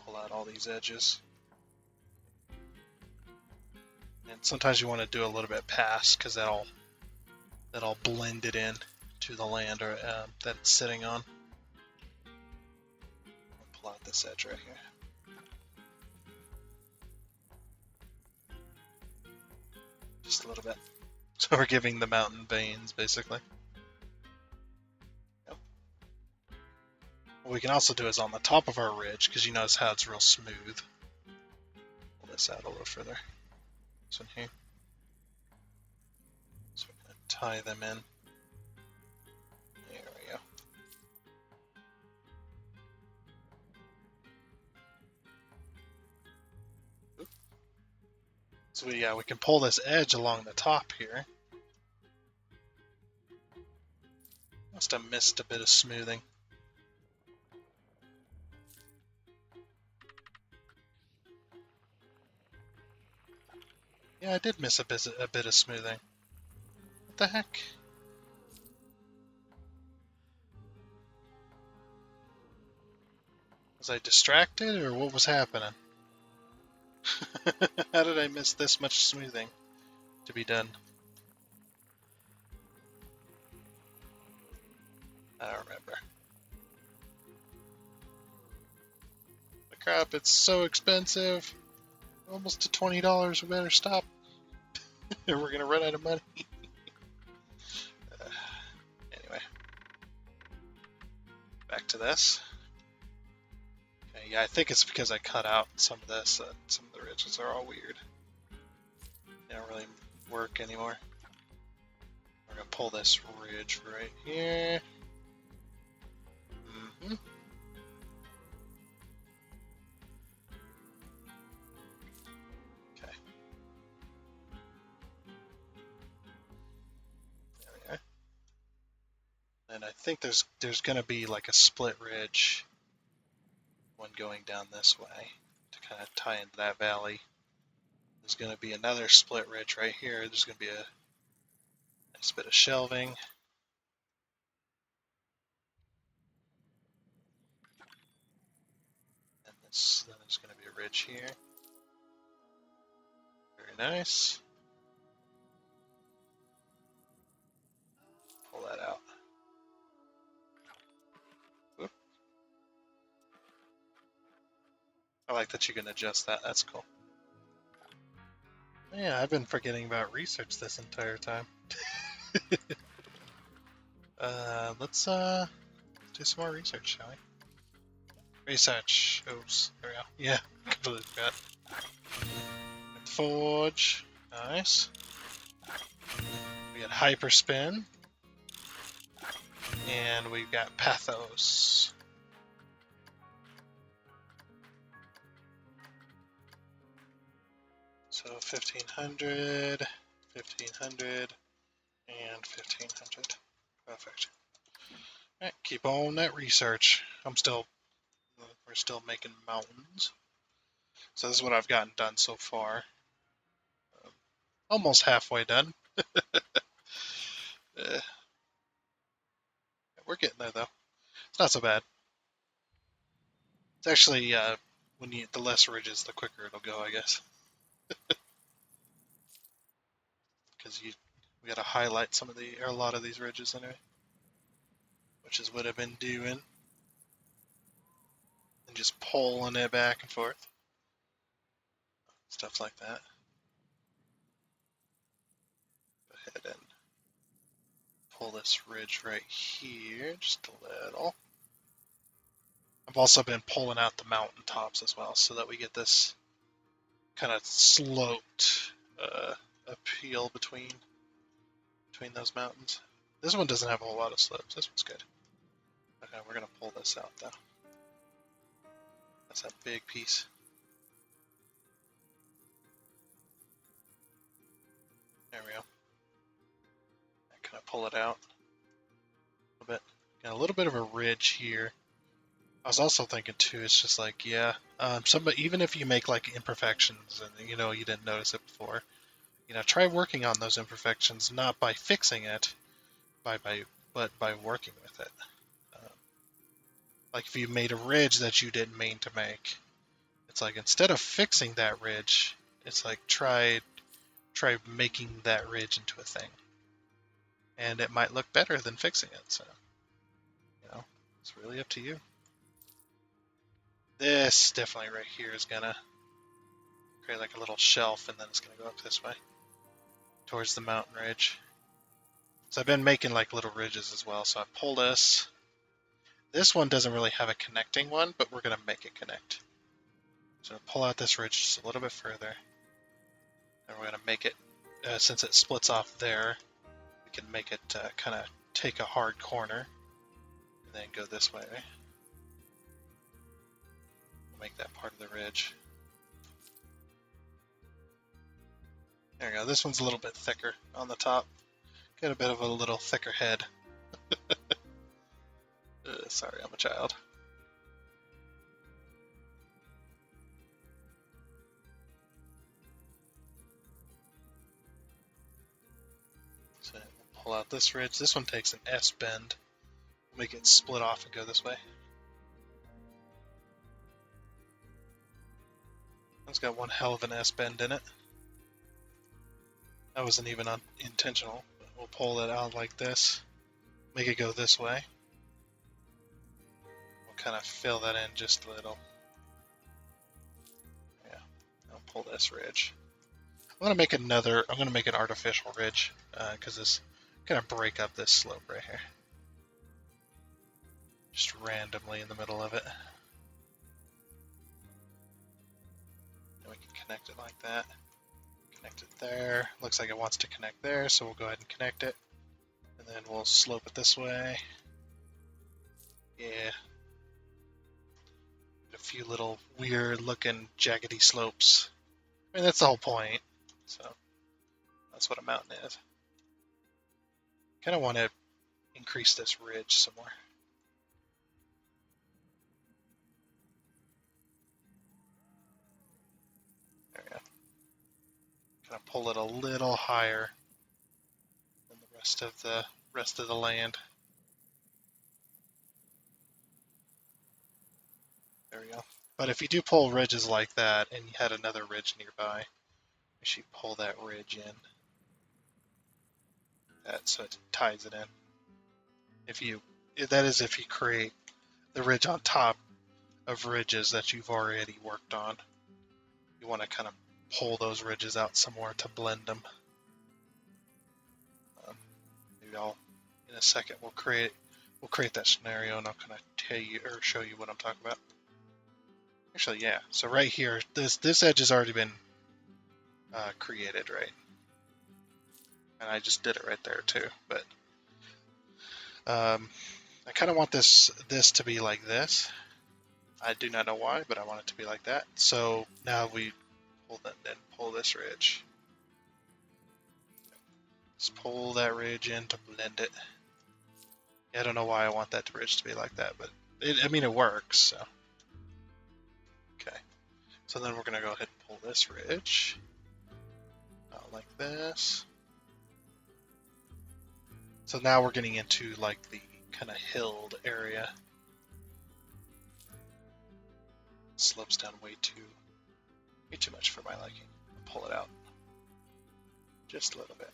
Pull out all these edges. And sometimes you want to do a little bit past because that'll blend it in to the land or that it's sitting on. I'll pull out this edge right here. Just a little bit. So we're giving the mountain veins, basically. Yep. What we can also do is on the top of our ridge, because you notice how it's real smooth. Pull this out a little further. This one here. So we're going to tie them in. There we go. Oop. So we can pull this edge along the top here. Must have missed a bit of smoothing. Yeah, I did miss a bit of smoothing. What the heck? Was I distracted, or what was happening? How did I miss this much smoothing to be done? I don't remember. The crap, it's so expensive. Almost to $20, we better stop. Or we're gonna run out of money. Anyway. Back to this. Okay, yeah, I think it's because I cut out some of this. Some of the ridges are all weird. They don't really work anymore. We're gonna pull this ridge right here. Mm-hmm. Okay. There we are. And I think there's gonna be like a split ridge one going down this way to kind of tie into that valley. There's going to be another split ridge right here. There's going to be a nice bit of shelving. And then there's going to be a ridge here. Very nice. Pull that out. Whoop. I like that you can adjust that. That's cool. Yeah, I've been forgetting about research this entire time. Let's do some more research, shall we? Research. Oops. There we go. Yeah, completely forgot. Forge. Nice. We got Hyperspin. And we've got Pathos. So 1500, 1500, and 1500. Perfect. Alright, keep on that research. We're still making mountains. So this is what I've gotten done so far. Almost halfway done. We're getting there though. It's not so bad. It's actually the less ridges, the quicker it'll go, I guess. Because we got to highlight a lot of these ridges anyway, which is what I've been doing, and just pulling it back and forth, stuff like that. Go ahead and pull this ridge right here, just a little. I've also been pulling out the mountain tops as well, so that we get this kind of sloped appeal between those mountains. This one doesn't have a whole lot of slopes. This one's good. Okay, we're gonna pull this out though. That's that big piece. There we go. I kind of pull it out a little bit. Got a little bit of a ridge here. I was also thinking too, it's just like, yeah, even if you make like imperfections and you didn't notice it before, try working on those imperfections, not by fixing it, but by working with it. Like if you made a ridge that you didn't mean to make, it's like instead of fixing that ridge, it's like try making that ridge into a thing, and it might look better than fixing it. So, it's really up to you. This definitely right here is gonna create like a little shelf, and then it's gonna go up this way towards the mountain ridge. So I've been making like little ridges as well. So I pull this. This one doesn't really have a connecting one, but we're gonna make it connect. So pull out this ridge just a little bit further, and we're gonna make it. Since it splits off there, we can make it kind of take a hard corner, and then go this way. Make that part of the ridge. There we go. This one's a little bit thicker on the top. Got a bit of a little thicker head. Sorry, I'm a child. So we'll pull out this ridge. This one takes an S bend. We'll make it split off and go this way. It's got one hell of an S bend in it. That wasn't even intentional. We'll pull it out like this. Make it go this way. We'll kind of fill that in just a little. Yeah, I'll pull this ridge. I'm going to make an artificial ridge, because this kind of break up this slope right here. Just randomly in the middle of it. And we can connect it like that. Connect it there. Looks like it wants to connect there, so we'll go ahead and connect it. And then we'll slope it this way. Yeah. A few little weird looking jaggedy slopes. I mean, that's the whole point. So that's what a mountain is. Kind of want to increase this ridge some more. There we go. Kind of pull it a little higher than the rest of the land. There we go. But if you do pull ridges like that and you had another ridge nearby, you should pull that ridge in. So it ties it in. That is if you create the ridge on top of ridges that you've already worked on. You want to kind of pull those ridges out some more to blend them. Maybe in a second we'll create that scenario, and I'll kind of tell you or show you what I'm talking about. Actually, yeah. So right here, this edge has already been created, right? And I just did it right there too. But I kind of want this to be like this. I do not know why, but I want it to be like that. So now we pull this ridge. Just pull that ridge in to blend it. Yeah, I don't know why I want that ridge to be like that, but I mean it works. So okay. So then we're gonna go ahead and pull this ridge out like this. So now we're getting into like the kind of hilled area. Slopes down way too much for my liking. Pull it out just a little bit.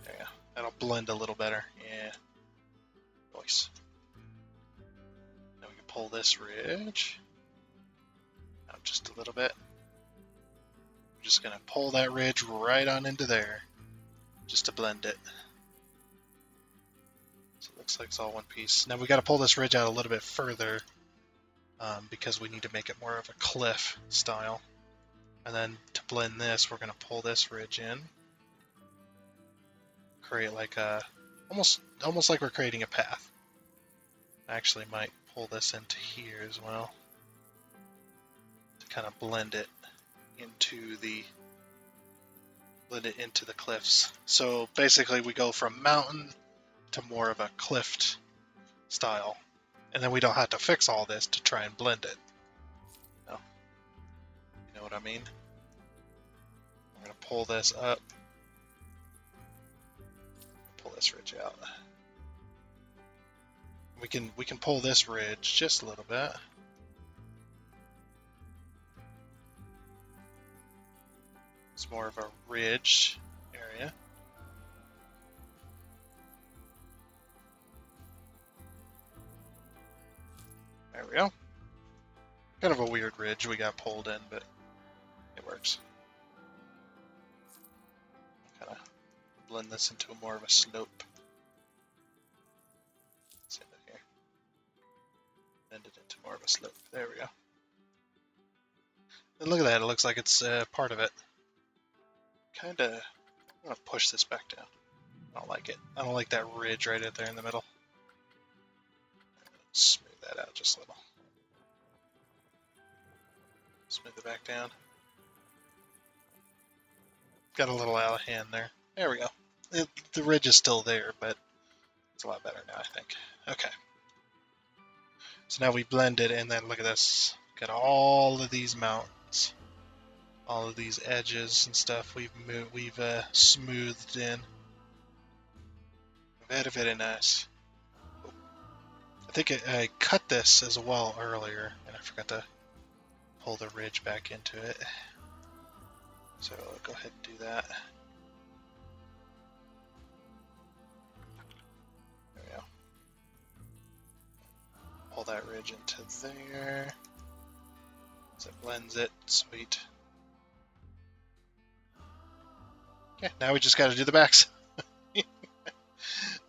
There you go. That'll blend a little better. Yeah. Nice. Now we can pull this ridge out just a little bit. I'm just gonna pull that ridge right on into there, just to blend it. So it looks like it's all one piece. Now we got to pull this ridge out a little bit further because we need to make it more of a cliff style. And then to blend this, we're gonna pull this ridge in, create like a almost like we're creating a path. I actually might pull this into here as well to kind of blend it into the cliffs. So basically we go from mountain to more of a cliff style, and then we don't have to fix all this to try and blend it. No, you know what I mean? I'm gonna pull this up, pull this ridge out. We can pull this ridge just a little bit. It's more of a ridge area. There we go. Kind of a weird ridge we got pulled in, but it works. Kind of blend this into more of a slope. Let's end it here. Blend it into more of a slope. There we go. And look at that. It looks like it's part of it. Kind of. I'm gonna push this back down. I don't like it. I don't like that ridge right there in the middle. Smooth that out just a little. Smooth it back down. Got a little out of hand there. There we go. The ridge is still there, but it's a lot better now, I think. Okay. So now we blend it, and then look at this. Got all of these mountains, all of these edges and stuff. We've smoothed in. Very, very nice. I think I cut this as well earlier, and I forgot to pull the ridge back into it. So I'll go ahead and do that. There we go. Pull that ridge into there. So it blends it. Sweet. Okay, now we just got to do the backs.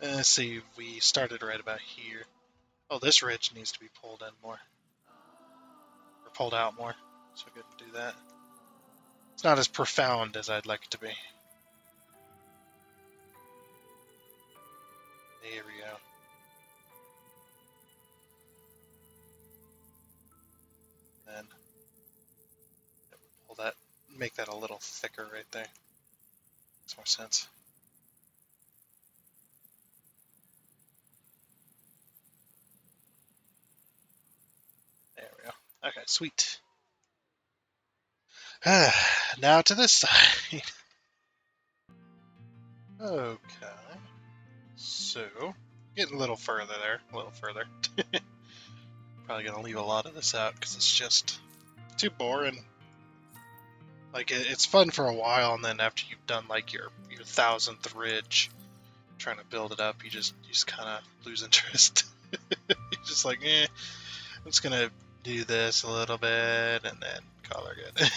Let's see, we started right about here. Oh, this ridge needs to be pulled in more. Or pulled out more. So we can do that. It's not as profound as I'd like it to be. There we go. Then pull that, make that a little thicker right there. Makes more sense. There we go. Okay, sweet. Now to this side. Okay. So, getting a little further there. A little further. Probably gonna leave a lot of this out because it's just too boring. Like, it's fun for a while, and then after you've done like your 1000th ridge, trying to build it up, you just kind of lose interest. You're just like, I'm just gonna do this a little bit and then call her good.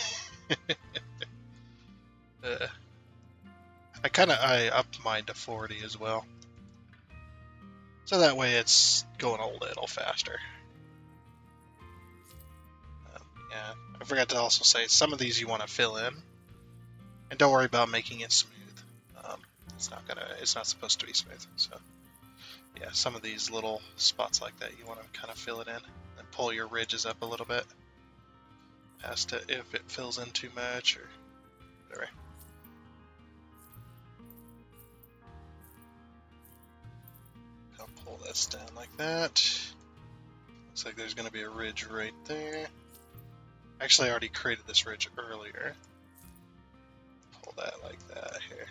I upped mine to 40 as well, so that way it's going a little faster. Yeah, I forgot to also say some of these you want to fill in, and don't worry about making it smooth. Um, it's not supposed to be smooth. So yeah, some of these little spots like that you want to kind of fill it in, and pull your ridges up a little bit past it if it fills in too much or whatever. I'll pull this down like that. Looks like there's going to be a ridge right there. Actually, I already created this ridge earlier. Pull that like that here.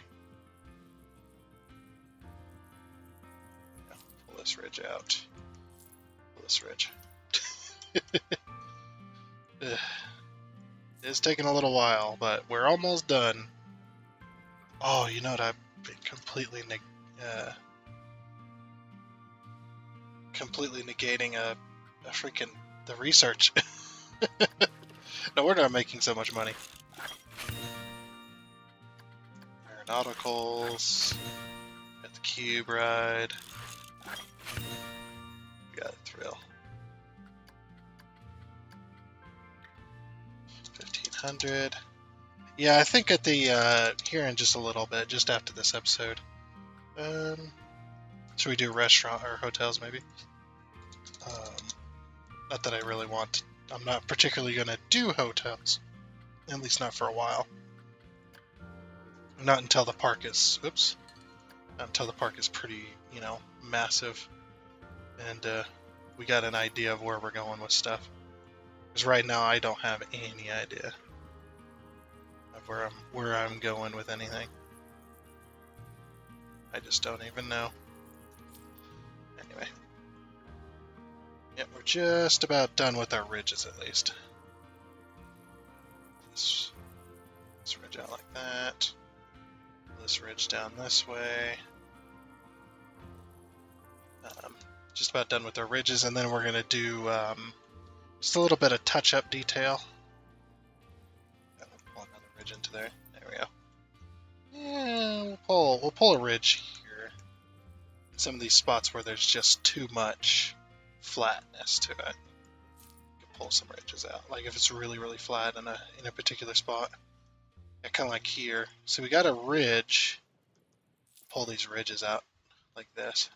Yeah, pull this ridge out. Pull this ridge. It's taking a little while, but we're almost done. Oh, you know what? I've been completely negating a freaking the research. No wonder I'm making so much money. Aeronauticals. Got the cube ride. We got a thrill. 1500. Yeah, I think at the here in just a little bit, just after this episode. Should we do restaurant or hotels maybe? Not that I really want. I'm not particularly gonna do hotels, at least not for a while. Not until the park is. Oops. Not until the park is pretty, massive, and we got an idea of where we're going with stuff. Because right now I don't have any idea of where I'm going with anything. I just don't even know. Anyway. Yeah, we're just about done with our ridges at least. This ridge out like that. This ridge down this way. Just about done with our ridges, and then we're going to do just a little bit of touch-up detail. Pull another ridge into there. There we go. Yeah, we'll pull a ridge here. Some of these spots where there's just too much flatness to it. You can pull some ridges out. Like if it's really, really flat in a particular spot. Yeah, kind of like here. So we got a ridge. Pull these ridges out like this.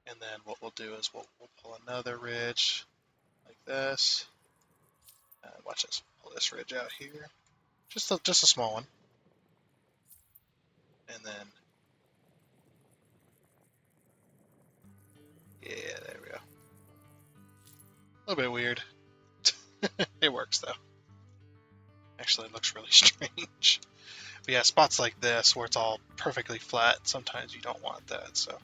And then what we'll do is we'll pull another ridge like this. Watch this. Pull this ridge out here. Just a small one. And then, yeah, there we go. A little bit weird. It works though. Actually, it looks really strange. But yeah, spots like this where it's all perfectly flat, sometimes you don't want that. So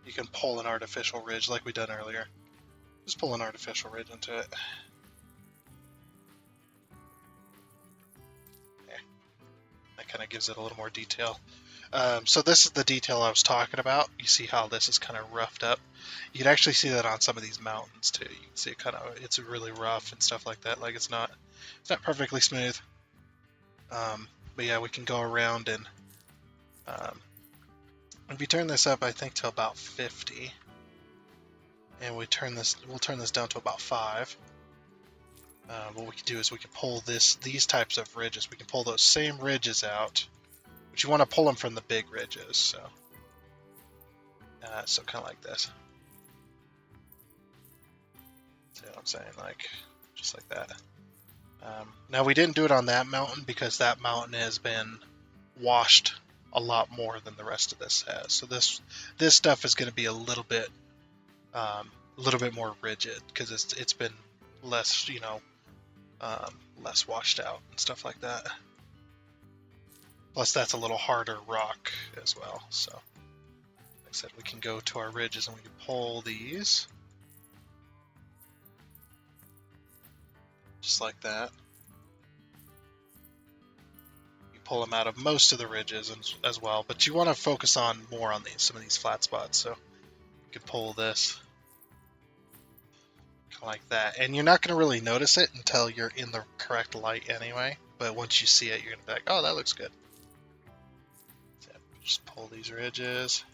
you can pull an artificial ridge like we done earlier. Just pull an artificial ridge into it. Okay. That kind of gives it a little more detail. So this is the detail I was talking about. You see how this is kind of roughed up. You can actually see that on some of these mountains too. You can see it's really rough and stuff like that. Like it's not perfectly smooth. But yeah, we can go around and if you turn this up, I think to about 50, and we'll turn this down to about 5. What we can do is we can pull these types of ridges. We can pull those same ridges out, but you want to pull them from the big ridges. So kind of like this. See what I'm saying? Like just like that. Now we didn't do it on that mountain because that mountain has been washed a lot more than the rest of this has. So this stuff is going to be a little bit more rigid because it's been less less washed out and stuff like that. Plus that's a little harder rock as well. So like I said, we can go to our ridges and we can pull these just like that. You pull them out of most of the ridges as well, but you want to focus on more on some of these flat spots. So you can pull this kind of like that, and you're not going to really notice it until you're in the correct light anyway. But once you see it, you're going to be like, "Oh, that looks good." So just pull these ridges.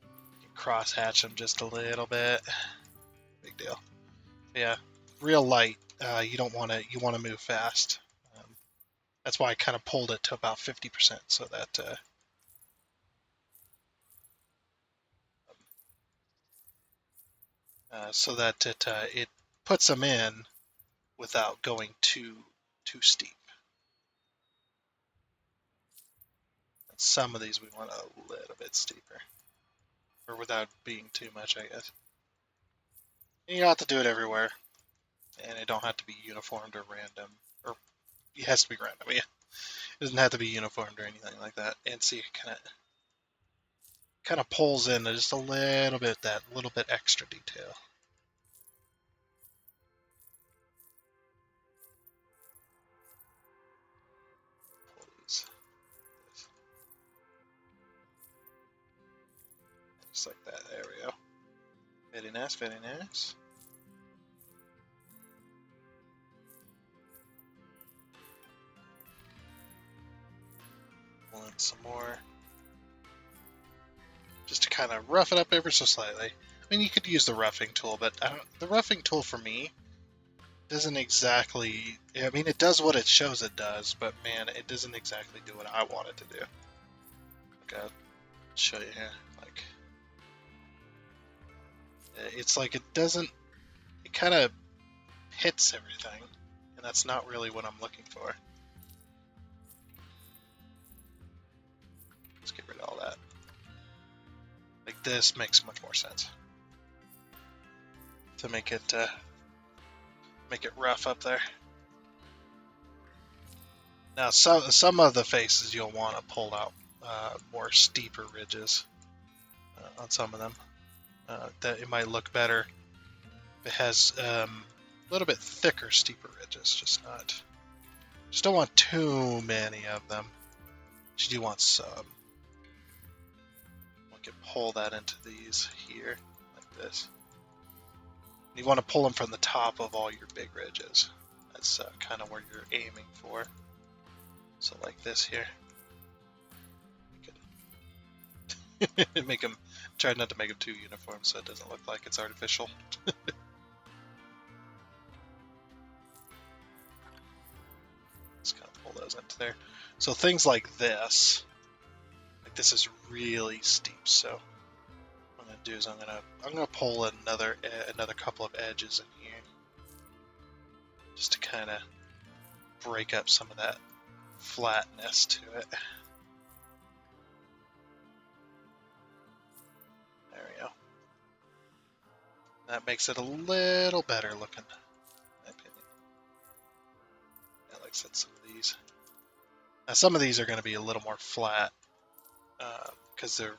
You can cross hatch them just a little bit. Big deal. Yeah, real light you don't want to. You want to move fast. That's why I kind of pulled it to about 50%, so that it puts them in without going too steep. And some of these we want a little bit steeper, or without being too much, I guess. And you don't have to do it everywhere, and it don't have to be uniformed or random, or it has to be random. Yeah, it doesn't have to be uniformed or anything like that. And see, it kind of pulls in just a little bit, that little bit extra detail. Pull these, just like that. There we go. Very nice, very nice. Pull in some more, just to kind of rough it up ever so slightly. I mean, you could use the roughing tool, but the roughing tool for me doesn't exactly. I mean, it does what it shows it does, but man, it doesn't exactly do what I want it to do. Okay, I'll show you here. Like, it's like it doesn't. It kind of hits everything, and that's not really what I'm looking for. Let's get rid of all that. Like this makes much more sense to make it rough up there. Now, some of the faces you'll want to pull out more steeper ridges on some of them. That it might look better. It has a little bit thicker, steeper ridges. Just don't want too many of them. But you do want some. We can pull that into these here, like this. You want to pull them from the top of all your big ridges. That's kind of where you're aiming for. So like this here. Make them, try not to make them too uniform so it doesn't look like it's artificial. Just kind of pull those into there. So things like this is really steep. So what I'm gonna do is I'm gonna pull another couple of edges in here, just to kind of break up some of that flatness to it. There we go. That makes it a little better looking, in my opinion. Yeah, like I said, some of these. Now some of these are going to be a little more flat because they're,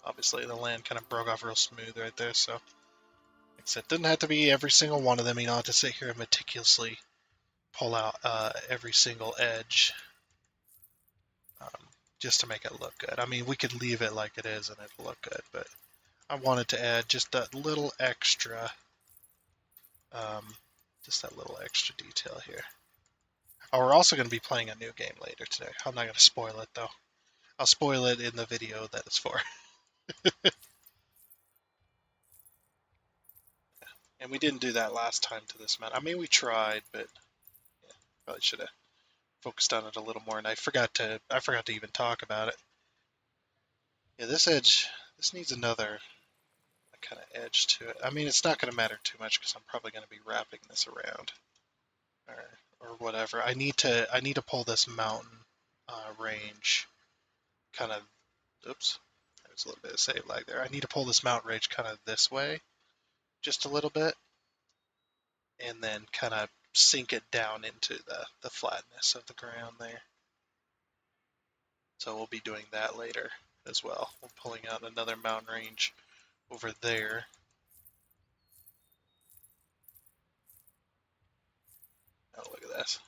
obviously the land kind of broke off real smooth right there. So, like I said, it doesn't have to be every single one of them. You don't have to sit here and meticulously pull out every single edge just to make it look good. I mean, we could leave it like it is and it'll look good, but I wanted to add just that little extra, detail here. Oh, we're also going to be playing a new game later today. I'm not going to spoil it though. I'll spoil it in the video that it's for. And we didn't do that last time to this map. I mean, we tried, but yeah, probably should have focused on it a little more. And I forgot to even talk about it. Yeah, this needs another kind of edge to it. I mean, it's not going to matter too much because I'm probably going to be wrapping this around or whatever. I need to pull this mountain range kind of. Oops, there's a little bit of save lag there. I need to pull this mountain range kind of this way, just a little bit, and then kind of sink it down into the flatness of the ground there. So we'll be doing that later as well. We're pulling out another mountain range over there. Oh, look at this.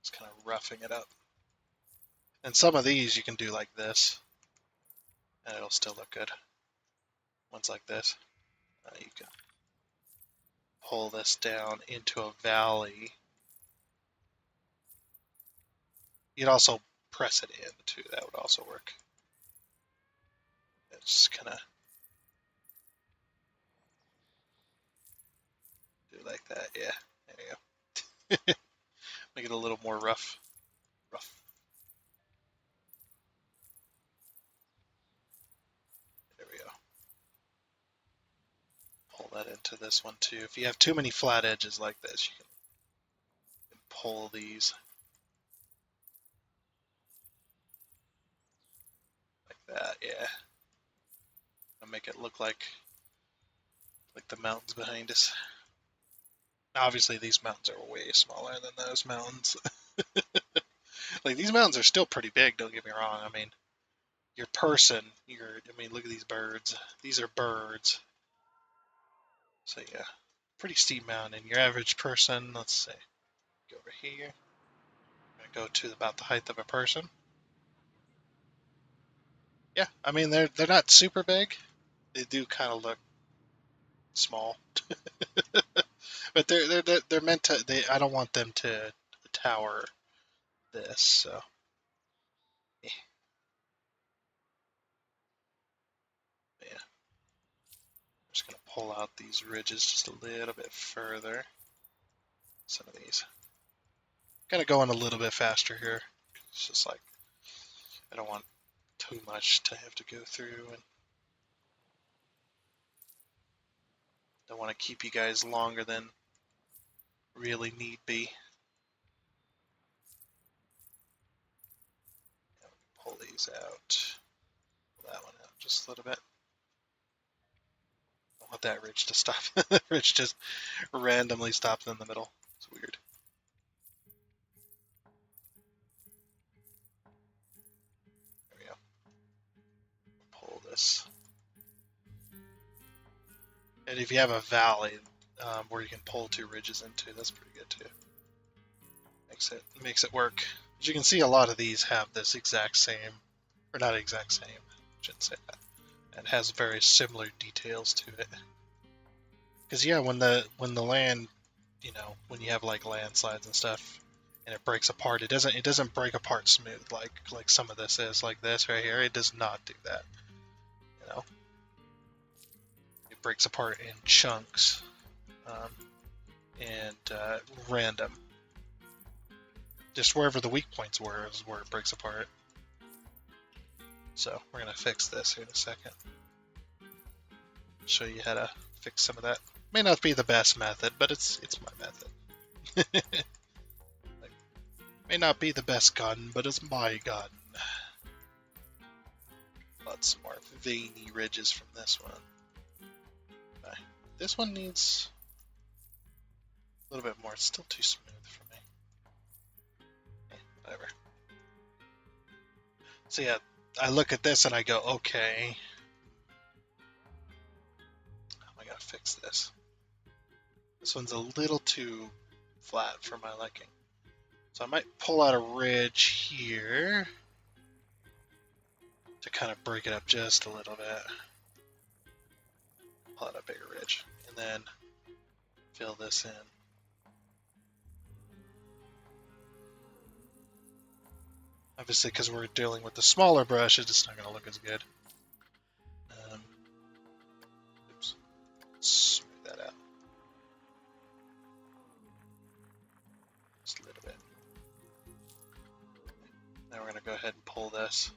It's kind of roughing it up. And some of these you can do like this, and it'll still look good. Ones like this, you can pull this down into a valley. You'd also press it in too. That would also work. It's kind of do like that. Yeah, there you Make it a little more rough. Rough. There we go. Pull that into this one too. If you have too many flat edges like this, you can pull these like that. Yeah. I'll make it look like the mountains behind us. Obviously, these mountains are way smaller than those mountains. Like, these mountains are still pretty big, don't get me wrong. I mean, your person, look at these birds. These are birds. So, yeah, pretty steep mountain. Your average person, let's see, go over here. I'm going to go to about the height of a person. Yeah, I mean, they're not super big. They do kind of look small. But they're meant to, I don't want them to tower this, so. Yeah. Yeah. I'm just going to pull out these ridges just a little bit further. Some of these. Kind of going a little bit faster here. It's just like, I don't want too much to have to go through, and don't want to keep you guys longer than really need be. Pull these out. Pull that one out just a little bit. I don't want that ridge to stop. The ridge just randomly stops in the middle. It's weird. There we go. Pull this. And if you have a valley where you can pull two ridges into, that's pretty good too. Makes it work. As you can see, a lot of these have this exact same, or not exact same, I shouldn't say that. It has very similar details to it. Because yeah, when the land, when you have like landslides and stuff, and it breaks apart, it doesn't break apart smooth like some of this is, like this right here. It does not do that. It breaks apart in chunks, and random. Just wherever the weak points were is where it breaks apart. So we're gonna fix this here in a second. Show you how to fix some of that. May not be the best method, but it's my method. Like, may not be the best gun, but it's my gun. Lots more veiny ridges from this one. Okay. This one needs a little bit more. It's still too smooth for me. Whatever. So yeah, I look at this and I go, okay, I gotta fix this. This one's a little too flat for my liking. So I might pull out a ridge here to kind of break it up just a little bit. Pull out a bigger ridge, and then fill this in. Obviously, because we're dealing with the smaller brush, it's just not going to look as good. Oops. Smooth that out. Just a little bit. Now we're going to go ahead and pull this.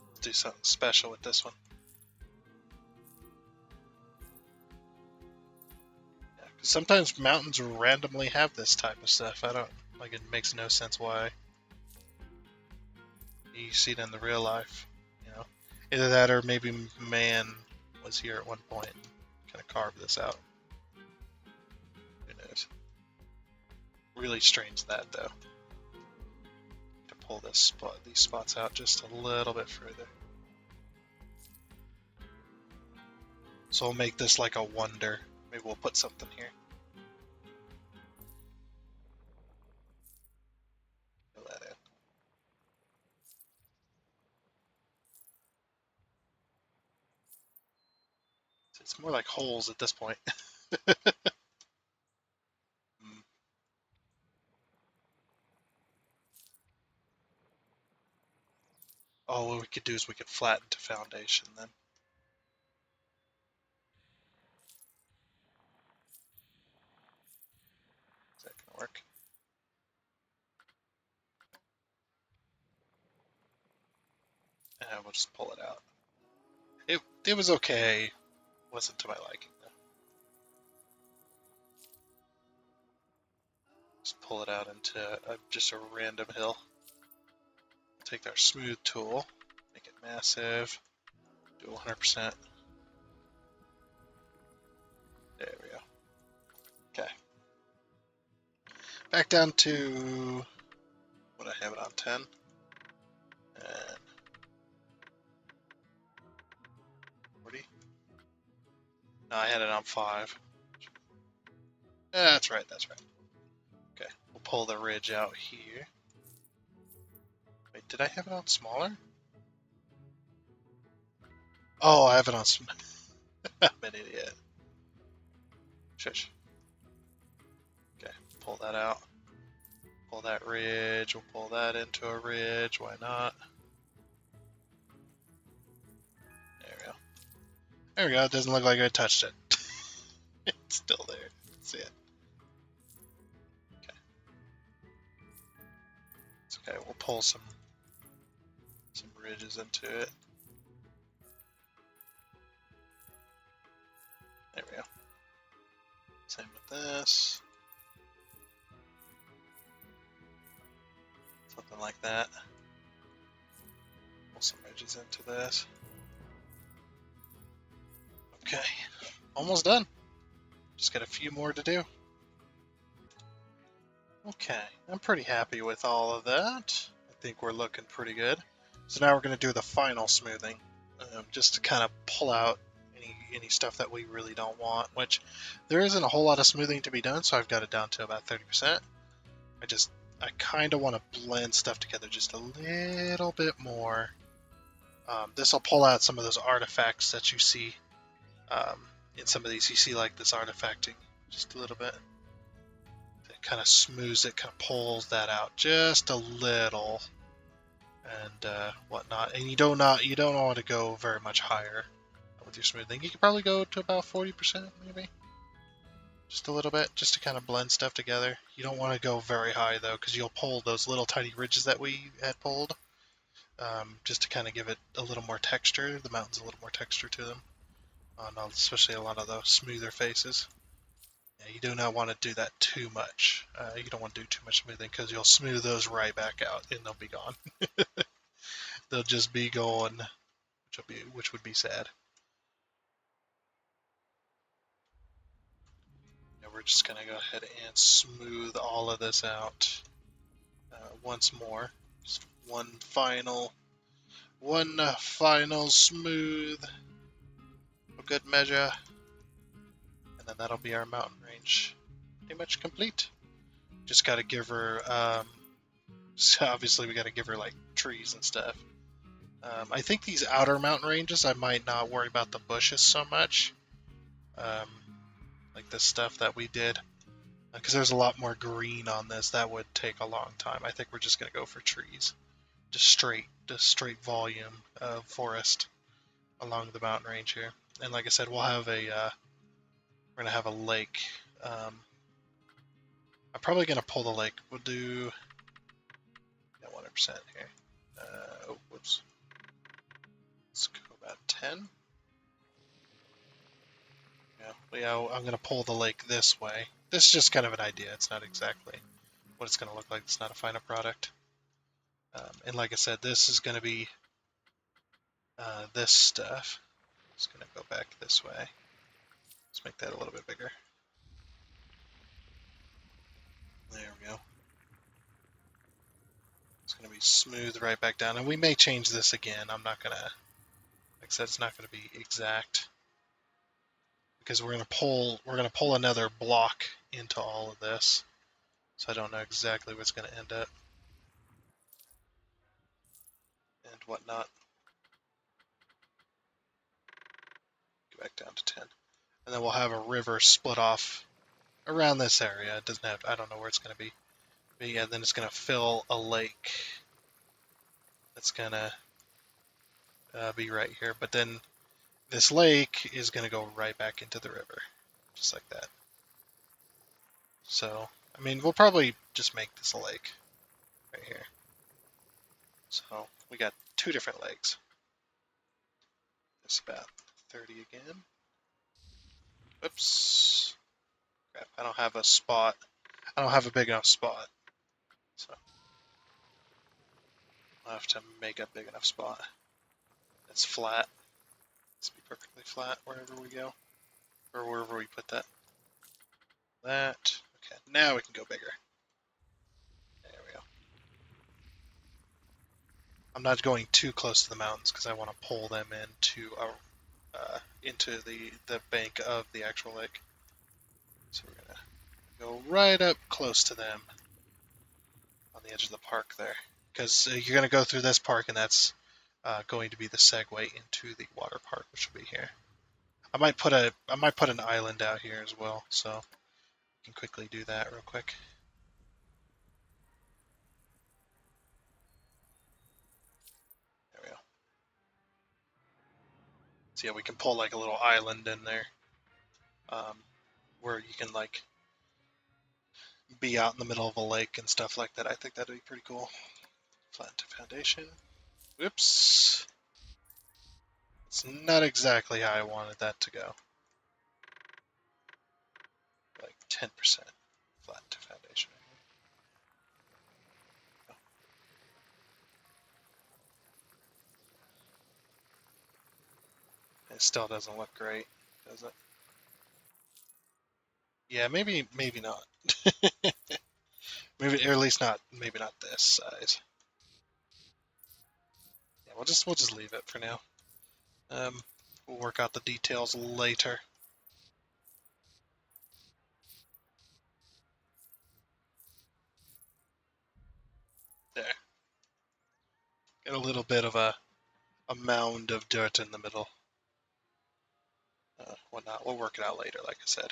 Let's do something special with this one. Yeah, 'cause sometimes mountains randomly have this type of stuff. I don't, like, it makes no sense why. You see it in the real life, Either that or maybe man was here at one point and kind of carved this out. Who knows? Really strange that though. To pull these spots out just a little bit further. So we'll make this like a wonder. Maybe we'll put something here. Fill that in. It's more like holes at this point. Oh, what we could do is we could flatten to foundation then. just pull it out. It was okay. Wasn't to my liking though. Just pull it out into just a random hill. Take our smooth tool, make it massive, do 100%. There we go. Okay. Back down to what I have it on 10. And 40. No, I had it on 5. That's right, that's right. Okay, we'll pull the ridge out here. Wait, did I have it on smaller? Oh, I have it on small. I'm an idiot. Shush. Okay, pull that out. Pull that ridge. We'll pull that into a ridge. Why not? There we go. There we go. It doesn't look like I touched it. It's still there. See it. Okay. It's okay. We'll pull some ridges into it. There we go. Same with this. Something like that. Pull some ridges into this. Okay. Almost done. Just got a few more to do. Okay. I'm pretty happy with all of that. I think we're looking pretty good. So now we're going to do the final smoothing. Just to kind of pull out any stuff that we really don't want, which there isn't a whole lot of smoothing to be done, so I've got it down to about 30%. I kind of want to blend stuff together just a little bit more. This will pull out some of those artifacts that you see in some of these. You see like this artifacting just a little bit. It kind of smooths it, kind of pulls that out just a little, and whatnot. And you don't want to go very much higher with your smoothing. You could probably go to about 40% maybe. Just a little bit, just to kind of blend stuff together. You don't want to go very high though, because you'll pull those little tiny ridges that we had pulled, just to kind of give it a little more texture. The mountain's a little more texture to them, especially a lot of those smoother faces. Yeah, you do not want to do that too much. You don't want to do too much smoothing, because you'll smooth those right back out and they'll be gone. They'll just be going, which would be sad. We're just going to go ahead and smooth all of this out once more. Just one final smooth, a good measure, and then that'll be our mountain range pretty much complete. Just got to give her, so obviously we got to give her like trees and stuff. I think these outer mountain ranges, I might not worry about the bushes so much. Like this stuff that we did, because there's a lot more green on this. That would take a long time. I think we're just going to go for trees. Just straight volume of forest along the mountain range here. And like I said, we'll have we're going to have a lake. I'm probably going to pull the lake. We'll do 100% here. Whoops. Let's go about 10. Yeah, I'm going to pull the lake this way. This is just kind of an idea. It's not exactly what it's going to look like. It's not a final product. And like I said, this is going to be this stuff. It's going to go back this way. Let's make that a little bit bigger. There we go. It's going to be smooth right back down. And we may change this again. I'm not going to, like I said, it's not going to be exact, because we're going to pull another block into all of this. So I don't know exactly what's going to end up and whatnot. Go back down to 10. And then we'll have a river split off around this area. It doesn't have, I don't know where it's going to be. But yeah, then it's going to fill a lake. That's going to be right here. But then this lake is going to go right back into the river. Just like that. So, I mean, we'll probably just make this a lake right here. So, we got 2 different lakes. It's about 30 again. Oops. Crap, I don't have a spot. I don't have a big enough spot. So I'll have to make a big enough spot. It's flat. Let's be perfectly flat wherever we go. Or wherever we put that. That. Okay, now we can go bigger. There we go. I'm not going too close to the mountains because I want to pull them into the bank of the actual lake. So we're gonna go right up close to them on the edge of the park there, because you're gonna go through this park, and that's going to be the segue into the water park, which will be here. I might put an island out here as well, so we can quickly do that real quick. There we go. So yeah, we can pull like a little island in there, um, where you can like be out in the middle of a lake and stuff like that. I think that'd be pretty cool. Flatten to foundation. Whoops. It's not exactly how I wanted that to go. Like 10% flatten to foundation. It still doesn't look great, does it? Yeah, maybe not. Maybe, or at least not. Maybe not this size. Yeah, we'll just leave it for now. Um, we'll work out the details later. There. Get a little bit of a mound of dirt in the middle. Whatnot. We'll work it out later, like I said.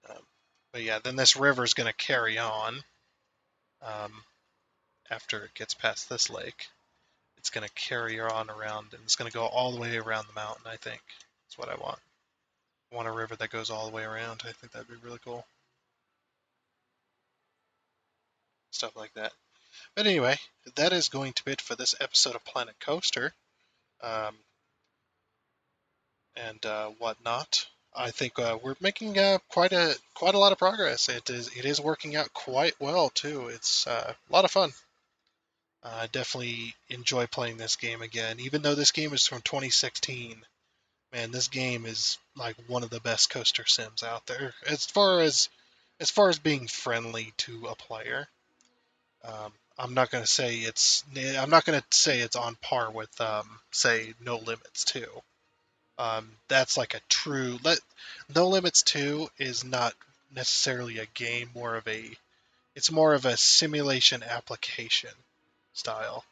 Um, but yeah, then this river's going to carry on um, after it gets past this lake. It's going to carry on around, and it's going to go all the way around the mountain, I think. That's what I want. I want a river that goes all the way around. I think that'd be really cool. Stuff like that. But anyway, that is going to be it for this episode of Planet Coaster. Um, and whatnot. I think we're making quite a lot of progress. It is working out quite well too. It's a lot of fun. I definitely enjoy playing this game again, even though this game is from 2016. Man, this game is like one of the best coaster sims out there as far as being friendly to a player. I'm not gonna say it's on par with say No Limits 2. That's like a true No Limits 2 is not necessarily a game, it's more of a simulation application style,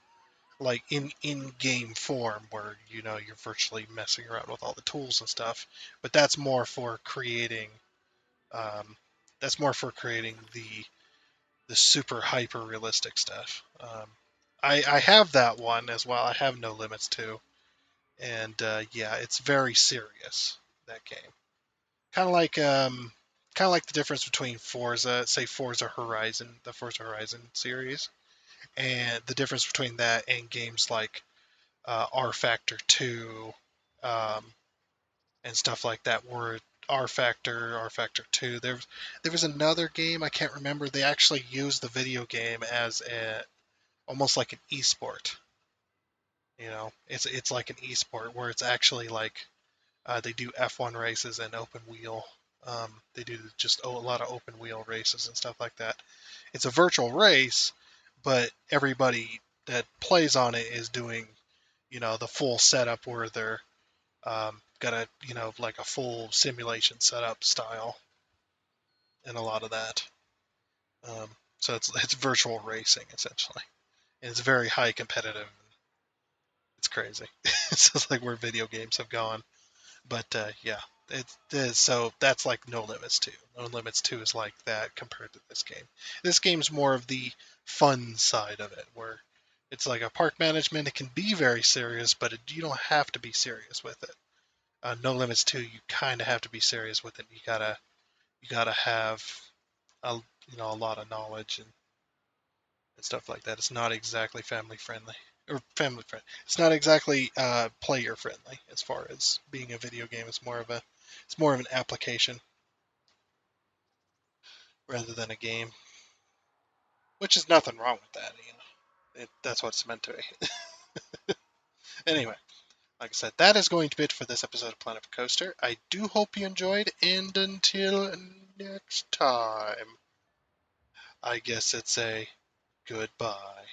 like in game form, where you're virtually messing around with all the tools and stuff. But um, that's more for creating the super hyper realistic stuff. I have that one as well. I have No Limits 2, and yeah, it's very serious, that game. Kind of like the difference between Forza Horizon, the Forza Horizon series, and the difference between that and games like R Factor 2, um, and stuff like that. Where R Factor 2. There was another game I can't remember. They actually used the video game as almost like an esport. It's like an esport where it's actually like they do F1 races and open wheel. They do just a lot of open wheel races and stuff like that. It's a virtual race, but everybody that plays on it is doing, the full setup where they're got like a full simulation setup style and a lot of that. Um, so it's virtual racing essentially, and it's very high competitive. It's crazy. It's just like where video games have gone. But yeah, so that's like No Limits 2. No Limits 2 is like that compared to this game. This game's more of the fun side of it, where it's like a park management. It can be very serious, but you don't have to be serious with it. No Limits 2, you kind of have to be serious with it. You gotta have a a lot of knowledge and stuff like that. It's not exactly family friendly. or family friendly. It's not exactly player friendly as far as being a video game. It's more of an application rather than a game, which is nothing wrong with that. That's what it's meant to be. Anyway, like I said, that is going to be it for this episode of Planet Coaster. I do hope you enjoyed, and until next time, I guess it's a goodbye.